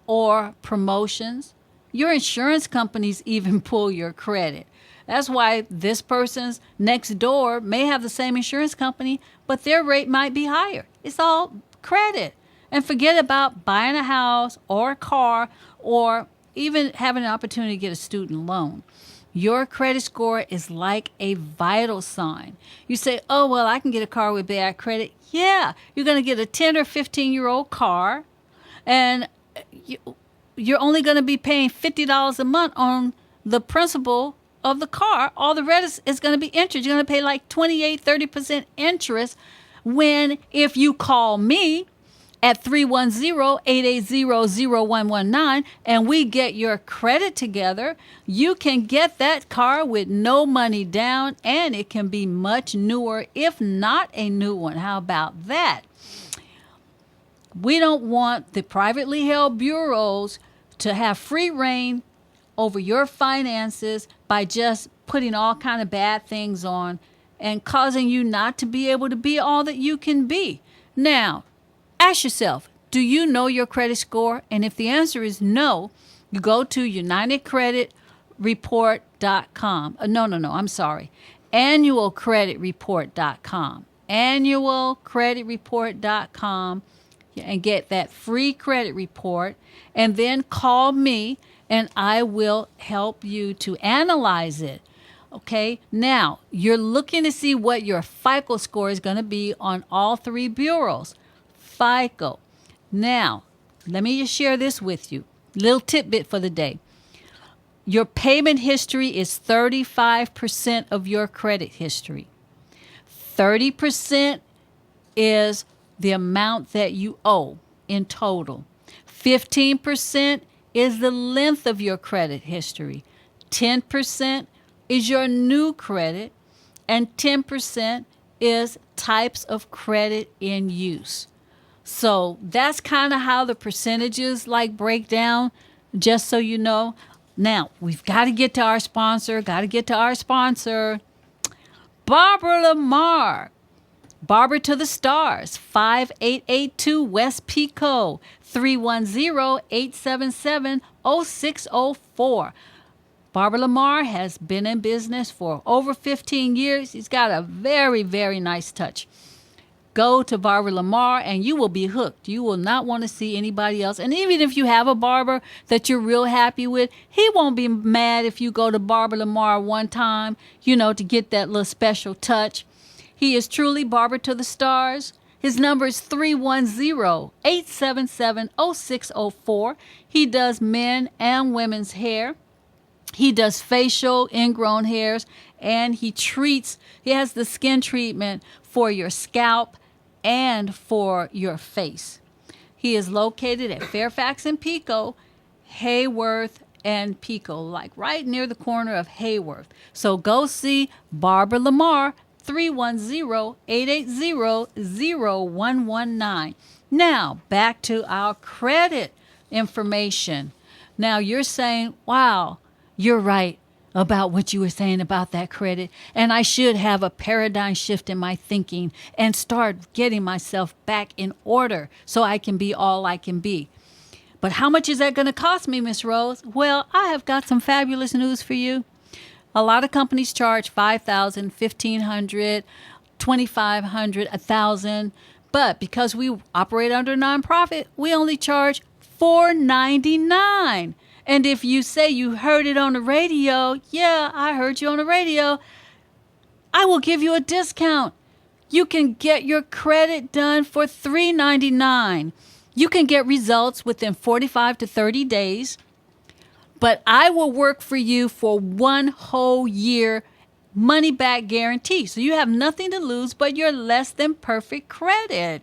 or promotions? Your insurance companies even pull your credit. That's why this person's next door may have the same insurance company, but their rate might be higher. It's all credit. And forget about buying a house or a car or even having an opportunity to get a student loan. Your credit score is like a vital sign. You say, oh, well, I can get a car with bad credit. Yeah, you're going to get a 10 or 15-year-old car, and you're only going to be paying $50 a month on the principal of the car. All the rest is going to be interest. You're going to pay like 28-30% interest when, if you call me at 310-880-0119 and we get your credit together, you can get that car with no money down, and it can be much newer, if not a new one. How about that? We don't want the privately held bureaus to have free reign over your finances by just putting all kind of bad things on and causing you not to be able to be all that you can be. Now, ask yourself, do you know your credit score? And if the answer is no, you go to UnitedCreditReport.com. I'm sorry. AnnualCreditReport.com. AnnualCreditReport.com, and get that free credit report, and then call me and I will help you to analyze it. Okay, now you're looking to see what your FICO score is going to be on all three bureaus. FICO. Now, let me just share this with you. Little tidbit for the day. Your payment history is 35% of your credit history. 30% is the amount that you owe in total. 15% is the length of your credit history. 10% is your new credit, and 10% is types of credit in use. So that's kind of how the percentages break down, just so you know. Now, we've got to get to our sponsor. Barbara Lamar. Barber to the Stars, 5882 West Pico, 310-877-0604. Barbara Lamar has been in business for over 15 years. He's got a very, very nice touch. Go to Barbara Lamar and you will be hooked. You will not want to see anybody else. And even if you have a barber that you're real happy with, he won't be mad if you go to Barbara Lamar one time, to get that little special touch. He is truly Barber to the Stars. His number is 310-877-0604. He does men and women's hair. He does facial, ingrown hairs, and he has the skin treatment for your scalp and for your face. He is located at Fairfax and Pico, Hayworth and Pico, right near the corner of Hayworth. So go see Barbara Lamar, 310-880-0119. Now, back to our credit information. Now, you're saying, wow, you're right. about what you were saying about that credit. And I should have a paradigm shift in my thinking and start getting myself back in order so I can be all I can be. But how much is that going to cost me, Miss Rose? Well, I have got some fabulous news for you. A lot of companies charge $5,000, $1,500, $2,500, $1,000. But because we operate under a nonprofit, we only charge $4.99. And if you say you heard it on the radio, yeah, I heard you on the radio, I will give you a discount. You can get your credit done for $3.99. You can get results within 45 to 30 days, but I will work for you for 1 whole year money back guarantee. So you have nothing to lose but your less than perfect credit.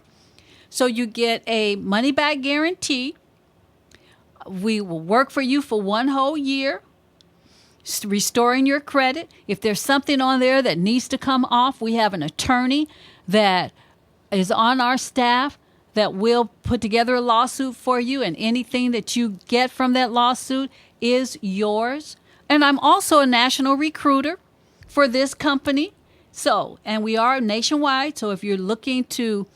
So you get a money back guarantee. We will work for you for 1 whole year, restoring your credit. If there's something on there that needs to come off, we have an attorney that is on our staff that will put together a lawsuit for you, and anything that you get from that lawsuit is yours. And I'm also a national recruiter for this company. So, and we are nationwide. So if you're looking to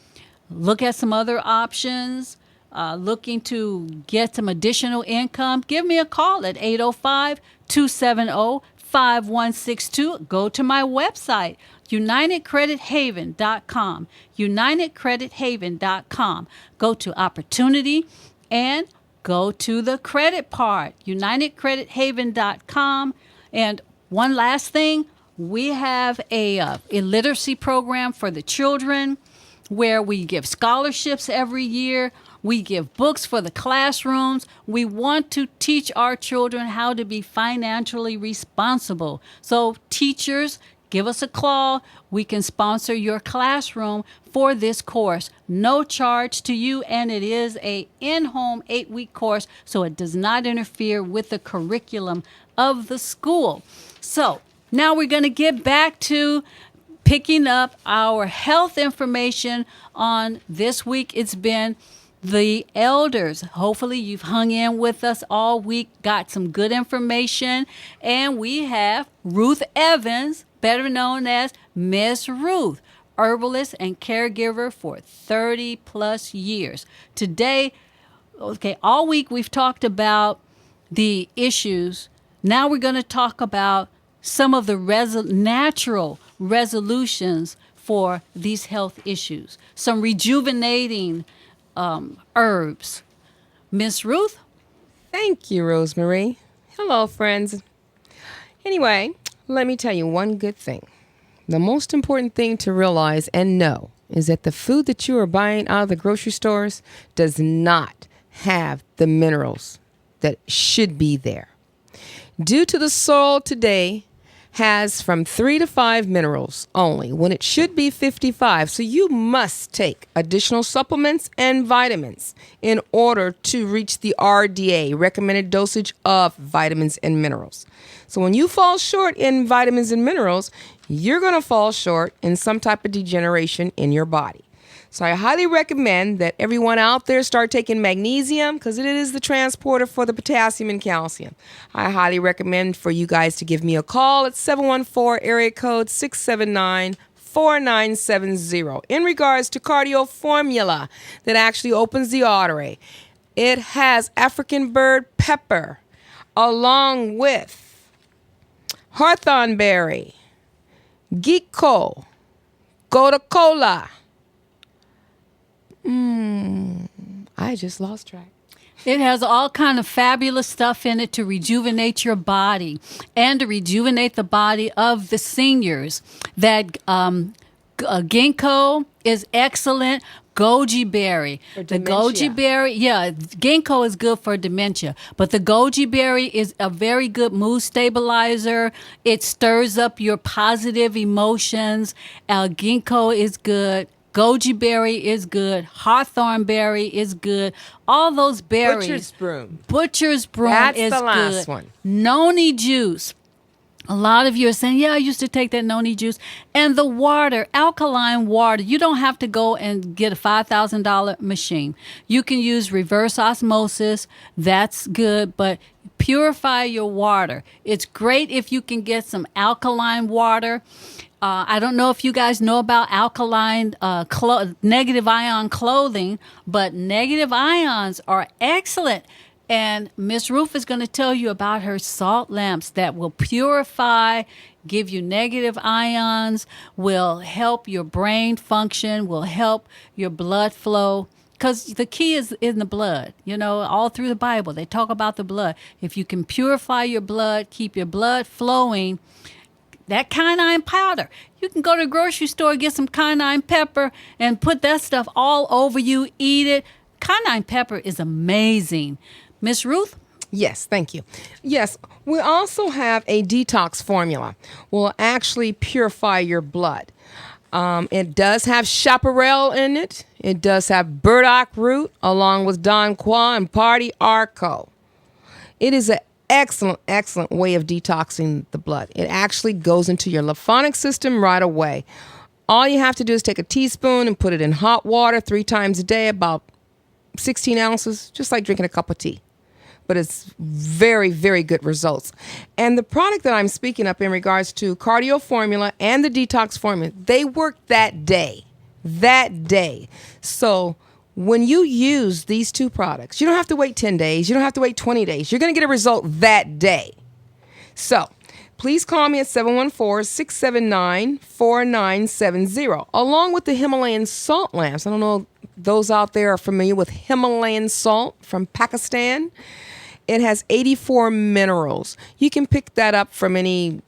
look at some other options, looking to get some additional income, give me a call at 805-270-5162. Go to my website, UnitedCreditHaven.com, UnitedCreditHaven.com. Go to opportunity and go to the credit part, UnitedCreditHaven.com. And one last thing, we have a literacy program for the children where we give scholarships every year. We give books for the classrooms. We want to teach our children how to be financially responsible. So teachers, give us a call. We can sponsor your classroom for this course. No charge to you, and it is a in-home 8-week course, so it does not interfere with the curriculum of the school. So now we're going to get back to picking up our health information on this week. It's been the elders. Hopefully you've hung in with us all week, got some good information, and we have Ruth Evans, better known as Miss Ruth, herbalist and caregiver for 30 plus years. Today, all week we've talked about the issues. Now we're going to talk about some of the natural resolutions for these health issues, some rejuvenating herbs. Miss Ruth? Thank you, Rosemary. Hello, friends. Anyway, let me tell you one good thing. The most important thing to realize and know is that the food that you are buying out of the grocery stores does not have the minerals that should be there. Due to the soil today has from 3 to 5 minerals only, when it should be 55. So you must take additional supplements and vitamins in order to reach the RDA, recommended dosage of vitamins and minerals. So when you fall short in vitamins and minerals, you're going to fall short in some type of degeneration in your body. So I highly recommend that everyone out there start taking magnesium, because it is the transporter for the potassium and calcium. I highly recommend for you guys to give me a call at 714 area code 679-4970 in regards to cardio formula that actually opens the artery. It has African bird pepper along with hawthorn berry, ginkgo, gotu kola. I just lost track. It has all kind of fabulous stuff in it to rejuvenate your body and to rejuvenate the body of the seniors. That ginkgo is excellent. Goji berry. The goji berry, yeah, ginkgo is good for dementia, but the goji berry is a very good mood stabilizer. It stirs up your positive emotions. Ginkgo is good. Goji berry is good. Hawthorn berry is good. All those berries. Butcher's broom. Butcher's broom That's is the last good. one. Noni juice. A lot of you are saying, yeah, I used to take that noni juice. And the water, alkaline water, you don't have to go and get a $5,000 machine. You can use reverse osmosis. That's good, but purify your water. It's great if you can get some alkaline water. I don't know if you guys know about alkaline negative ion clothing, but negative ions are excellent. And Miss Ruth is going to tell you about her salt lamps that will purify, give you negative ions, will help your brain function, will help your blood flow. Because the key is in the blood. You know, all through the Bible, they talk about the blood. If you can purify your blood, keep your blood flowing, that quinine powder. You can go to the grocery store, get some quinine pepper, and put that stuff all over you, eat it. Quinine pepper is amazing. Miss Ruth? Yes, thank you. Yes, we also have a detox formula. Will actually purify your blood. It does have chaparral in it. It does have burdock root along with Don Qua and Party Arco. It is an excellent, excellent way of detoxing the blood. It actually goes into your lymphatic system right away. All you have to do is take a teaspoon and put it in hot water 3 times a day, about 16 ounces, just like drinking a cup of tea. But it's very, very good results. And the product that I'm speaking of in regards to cardio formula and the detox formula, they work that day. So when you use these 2 products, you don't have to wait 10 days. You don't have to wait 20 days. You're going to get a result that day. So please call me at 714-679-4970, along with the Himalayan salt lamps. I don't know if those out there are familiar with Himalayan salt from Pakistan. It has 84 minerals. You can pick that up from any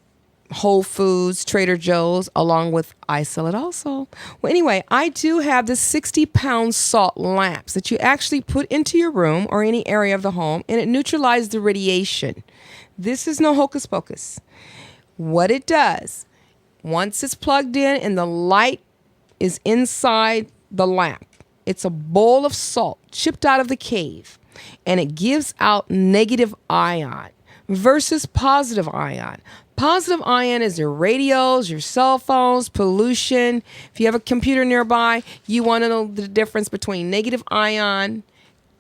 Whole Foods, Trader Joe's, along with, I sell it also. Well, anyway, I do have the 60-pound salt lamps that you actually put into your room or any area of the home, and it neutralizes the radiation. This is no hocus pocus. What it does, once it's plugged in and the light is inside the lamp, it's a bowl of salt chipped out of the cave, and it gives out negative ion versus positive ion. Positive ion is your radios, your cell phones, pollution. If you have a computer nearby, you want to know the difference between negative ion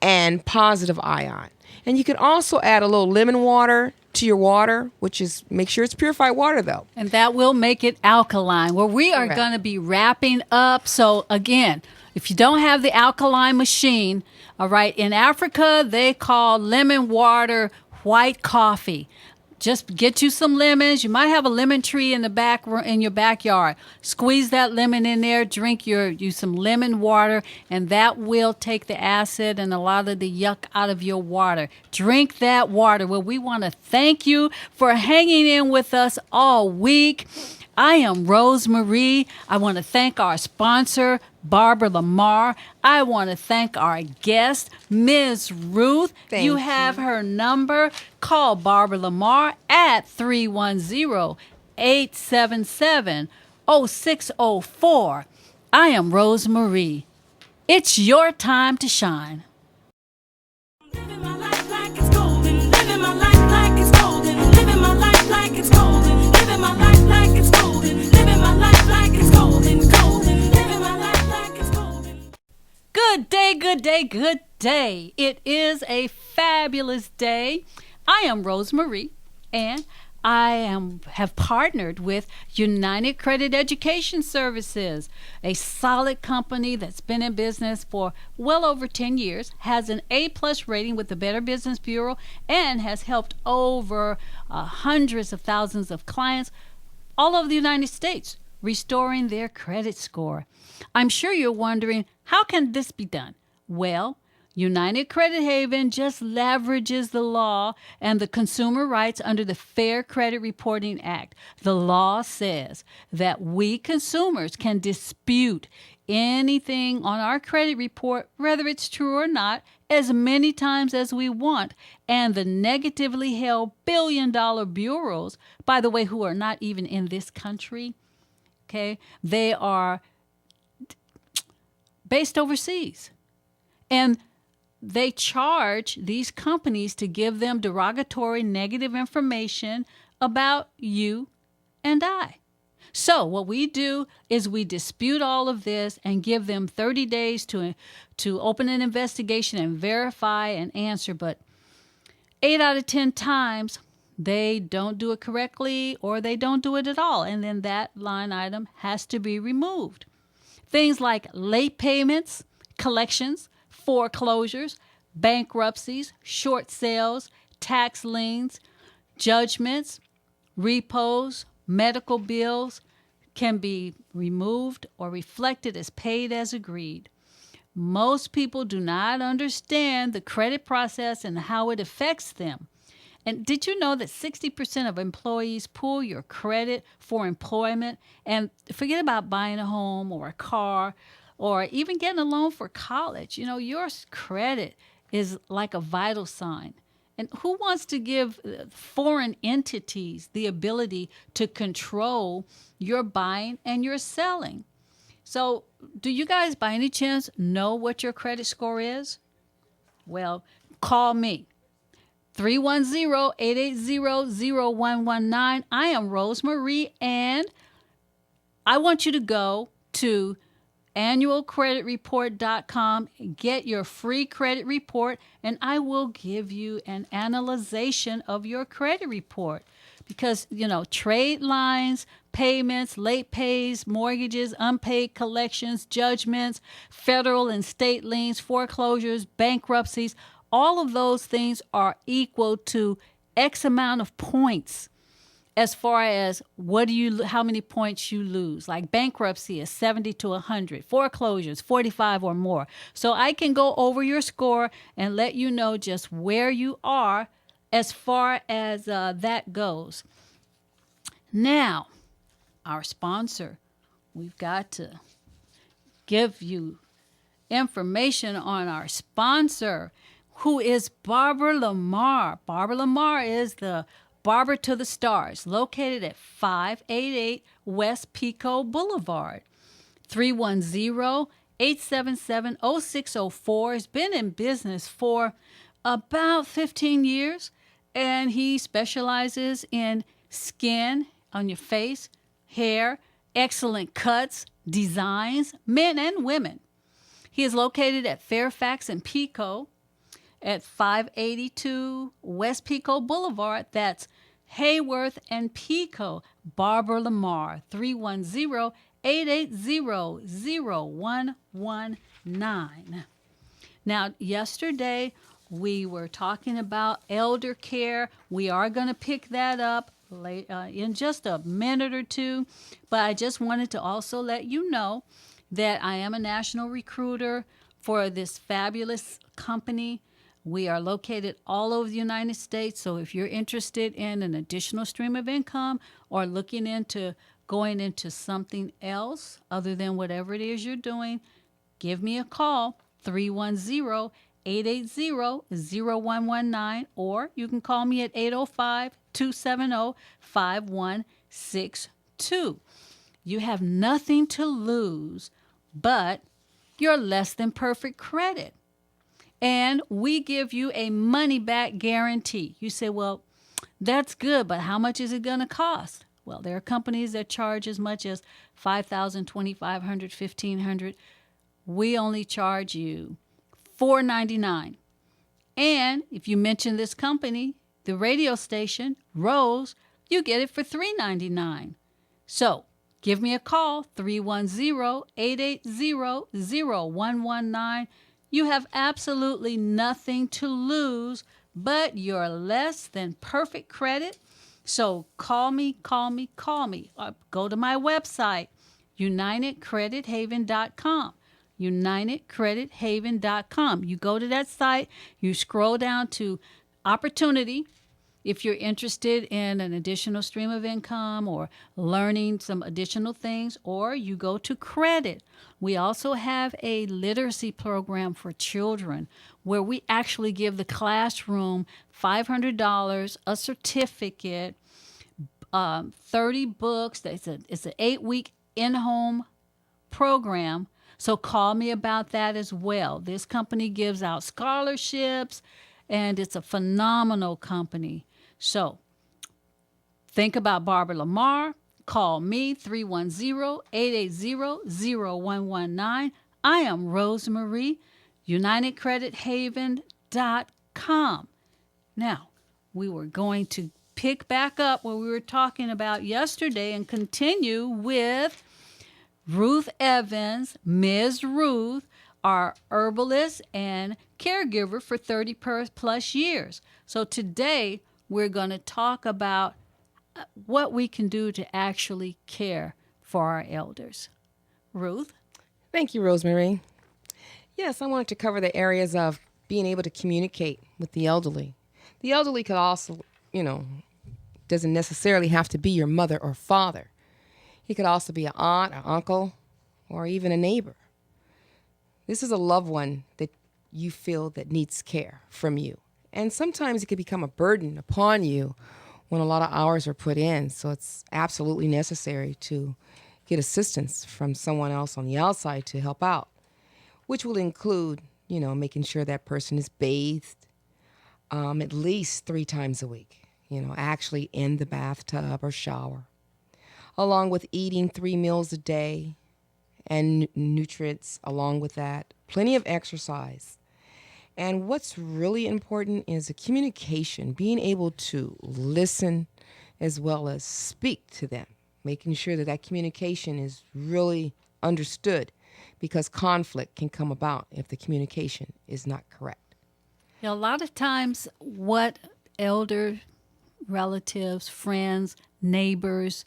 and positive ion. And you can also add a little lemon water to your water, which is, make sure it's purified water though. And that will make it alkaline. Well, we are going to be wrapping up. So again, if you don't have the alkaline machine, all right, in Africa, they call lemon water white coffee. Just get you some lemons. You might have a lemon tree in your backyard. Squeeze that lemon in there. Drink you some lemon water, and that will take the acid and a lot of the yuck out of your water. Drink that water. Well, we want to thank you for hanging in with us all week. I am Rose Marie. I want to thank our sponsor, Barbara Lamar. I want to thank our guest, Ms. Ruth. Thank you have her number. Call Barbara Lamar at 310-877-0604. I am Rose Marie. It's your time to shine. Living my life like it's golden. Living my life like it's golden. Living my life like it's golden. Living my life like it's golden. Living my life like it's golden. Golden. Living my life like it's golden. Good day, good day, good day. It is a fabulous day. I am Rose Marie, and I have partnered with United Credit Education Services, a solid company that's been in business for well over 10 years, has an A+ rating with the Better Business Bureau, and has helped over hundreds of thousands of clients all over the United States restoring their credit score. I'm sure you're wondering, how can this be done? Well, United Credit Haven just leverages the law and the consumer rights under the Fair Credit Reporting Act. The law says that we consumers can dispute anything on our credit report, whether it's true or not, as many times as we want. And the negatively held billion-dollar bureaus, by the way, who are not even in this country, okay, they are based overseas. And they charge these companies to give them derogatory negative information about you and I. So what we do is we dispute all of this and give them 30 days to open an investigation and verify and answer. But 8 out of 10 times, they don't do it correctly or they don't do it at all. And then that line item has to be removed. Things like late payments, collections, foreclosures, bankruptcies, short sales, tax liens, judgments, repos, medical bills can be removed or reflected as paid as agreed. Most people do not understand the credit process and how it affects them. And did you know that 60% of employees pull your credit for employment? And forget about buying a home or a car or even getting a loan for college. You know, your credit is like a vital sign. And who wants to give foreign entities the ability to control your buying and your selling? So do you guys by any chance know what your credit score is? Well, call me. 310-880-0119. I am Rosemarie, and I want you to go to annualcreditreport.com, get your free credit report, and I will give you an analyzation of your credit report. Because, you know, trade lines, payments, late pays, mortgages, unpaid collections, judgments, federal and state liens, foreclosures, bankruptcies, all of those things are equal to X amount of points as far as how many points you lose. Like bankruptcy is 70 to 100, foreclosures 45 or more. So I can go over your score and let you know just where you are as far as that goes. Now, our sponsor, we've got to give you information on our sponsor, who is Barbara Lamar. Barbara Lamar is the Barber to the Stars, located at 588 West Pico Boulevard. 310-877-0604. Has been in business for about 15 years, and he specializes in skin on your face, hair, excellent cuts, designs, men and women. He is located at Fairfax and Pico at 582 West Pico Boulevard. That's Hayworth and Pico. Barbara Lamar, 310-880-0119. Now, yesterday we were talking about elder care. We are going to pick that up in just a minute or two, but I just wanted to also let you know that I am a national recruiter for this fabulous company. We are located all over the United States, so if you're interested in an additional stream of income or looking into going into something else other than whatever it is you're doing, give me a call, 310-880-0119, or you can call me at 805-270-5162. You have nothing to lose but your less than perfect credit. And we give you a money-back guarantee. You say, well, that's good, but how much is it going to cost? Well, there are companies that charge as much as $5,000, $2,500, $1,500. We only charge you $4.99. And if you mention this company, the radio station, Rose, you get it for $3.99. So give me a call, 310-880-0119. You have absolutely nothing to lose but your less than perfect credit. So call me. Go to my website, UnitedCreditHaven.com. UnitedCreditHaven.com. You go to that site, you scroll down to Opportunity. If you're interested in an additional stream of income or learning some additional things, or you go to Credit. We also have a literacy program for children where we actually give the classroom $500, a certificate, 30 books. It's an 8-week in-home program. So call me about that as well. This company gives out scholarships, and it's a phenomenal company. So Think about Barbara Lamar. Call me 310-880-0119. I am Rosemarie, UnitedCreditHaven.com. Now, we were going to pick back up what we were talking about yesterday and continue with Ruth Evans, Ms. Ruth, our herbalist and caregiver for 30 plus years. So today we're going to talk about what we can do to actually care for our elders. Ruth? Thank you, Rosemary. Yes, I wanted to cover the areas of being able to communicate with the elderly. The elderly could also, doesn't necessarily have to be your mother or father. He could also be an aunt, or uncle, or even a neighbor. This is a loved one that you feel that needs care from you. And sometimes it can become a burden upon you when a lot of hours are put in. So it's absolutely necessary to get assistance from someone else on the outside to help out, which will include, making sure that person is bathed at least 3 times a week, actually in the bathtub or shower, along with eating 3 meals a day and nutrients along with that, plenty of exercise. And what's really important is the communication, being able to listen as well as speak to them, making sure that that communication is really understood, because conflict can come about if the communication is not correct. A lot of times what elder relatives, friends, neighbors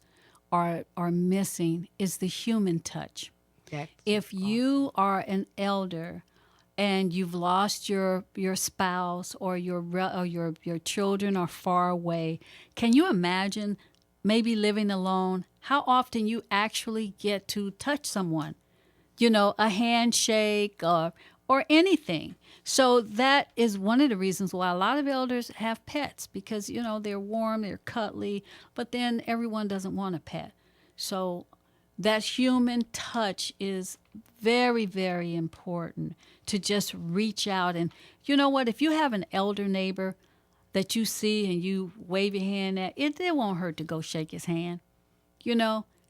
are missing is the human touch. If you are an elder and you've lost your spouse or your children are far away, can you imagine maybe living alone, how often you actually get to touch someone? A handshake or anything. So that is one of the reasons why a lot of elders have pets, because, they're warm, they're cuddly, but then everyone doesn't want a pet. So that human touch is very, very important, to just reach out. And you know what? If you have an elder neighbor that you see and you wave your hand at, it won't hurt to go shake his hand.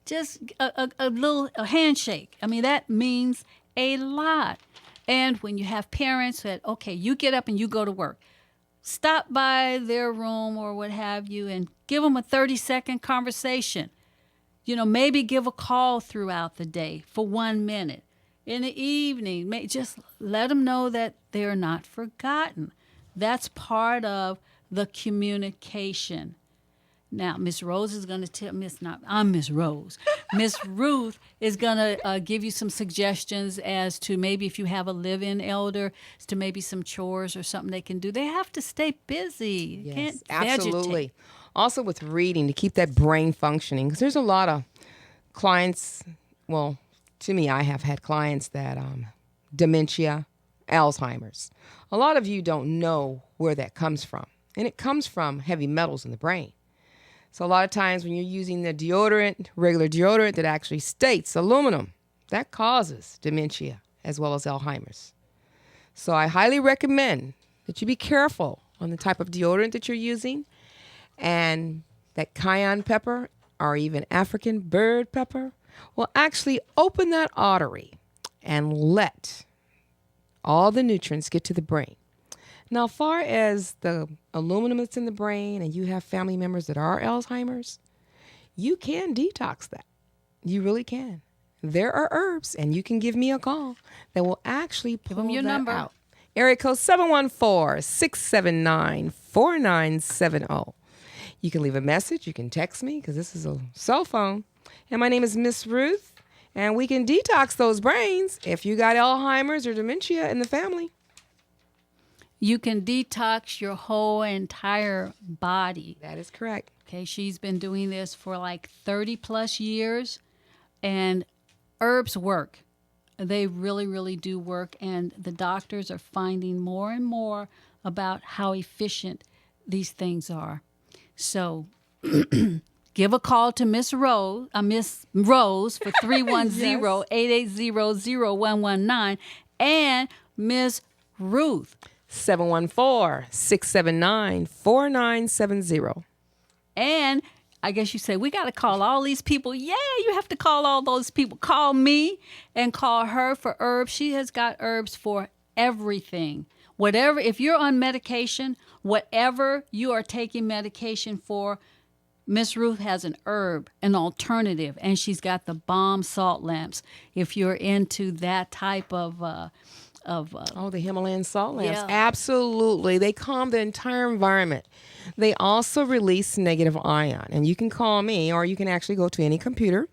Just a little handshake. I mean, that means a lot. And when you have parents that, okay, you get up and you go to work, stop by their room or what have you and give them a 30-second conversation. Maybe give a call throughout the day for 1 minute. In the evening, just let them know that they're not forgotten. That's part of the communication. Now, Miss Rose is going to tell I'm Miss Rose. Miss Ruth is going to give you some suggestions as to maybe if you have a live-in elder, as to maybe some chores or something they can do. They have to stay busy. Yes, Can't absolutely. vegetate. Also with reading, to keep that brain functioning, because there's a lot of clients, well, to me, I have had clients that dementia, Alzheimer's. A lot of you don't know where that comes from, and it comes from heavy metals in the brain. So a lot of times when you're using the deodorant, regular deodorant that actually states aluminum, that causes dementia as well as Alzheimer's. So I highly recommend that you be careful on the type of deodorant that you're using, and that cayenne pepper or even African bird pepper will actually open that artery and let all the nutrients get to the brain. Now, as far as the aluminum that's in the brain and you have family members that are Alzheimer's, you can detox that. You really can. There are herbs, and you can give me a call that will actually pull them your that number. out. Area code 714-679-4970. You can leave a message. You can text me, because this is a cell phone. And my name is Miss Ruth, and we can detox those brains if you got Alzheimer's or dementia in the family. You can detox your whole entire body. That is correct. Okay, she's been doing this for like 30 plus years, and herbs work. They really, really do work, and the doctors are finding more and more about how efficient these things are. So give a call to Miss Rose for 310-880-0119, and Miss Ruth 714-679-4970. And I guess you say, we got to call all these people. Yeah, you have to call all those people. Call me and call her for herbs. She has got herbs for everything. Whatever, if you're on medication, whatever you are taking medication for, Miss Ruth has an herb, an alternative, and she's got the bomb salt lamps. If you're into that type of the Himalayan salt lamps. Yeah. Absolutely. They calm the entire environment. They also release negative ion. And you can call me, or you can actually go to any computer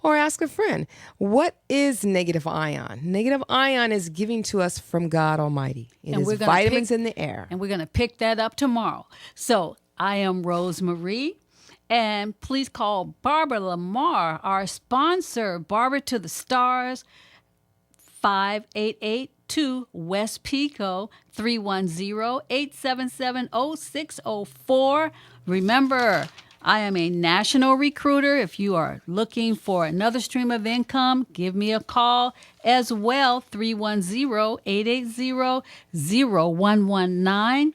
or ask a friend. What is negative ion? Negative ion is given to us from God Almighty. It is vitamins in the air. And we're going to pick that up tomorrow. So I am Rose Marie. And please call Barbara Lamar, our sponsor, Barbara to the Stars, 5882 West Pico, 310-877-0604. Remember, I am a national recruiter. If you are looking for another stream of income, give me a call as well, 310-880-0119.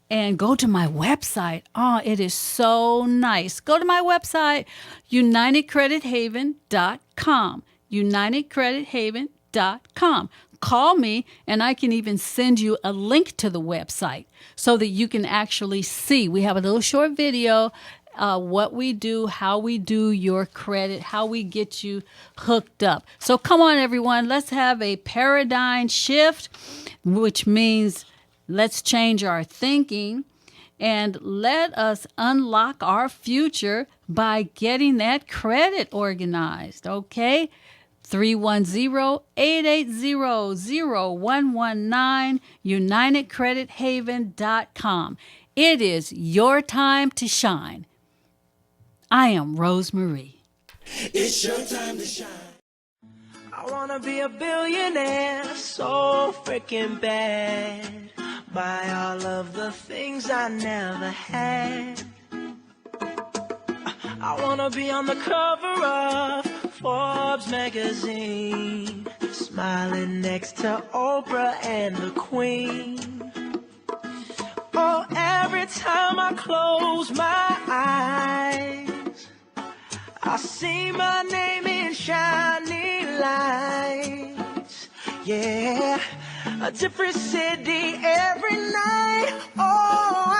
And go to my website. Oh, it is so nice. Go to my website, UnitedCreditHaven.com. UnitedCreditHaven.com. Call me, and I can even send you a link to the website so that you can actually see. We have a little short video, what we do, how we do your credit, how we get you hooked up. So come on, everyone. Let's have a paradigm shift, which means let's change our thinking and let us unlock our future by getting that credit organized, okay? 310-880-0119, UnitedCreditHaven.com. It is your time to shine. I am Rose Marie. It's your time to shine. I wanna be a billionaire so freaking bad. Buy all of the things I never had. I wanna be on the cover of Forbes magazine, smiling next to Oprah and the Queen. Oh, every time I close my eyes, I see my name in shining lights. Yeah, a different city every night. Oh,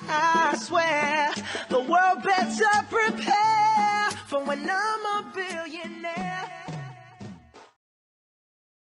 I swear the world better prepare for when I'm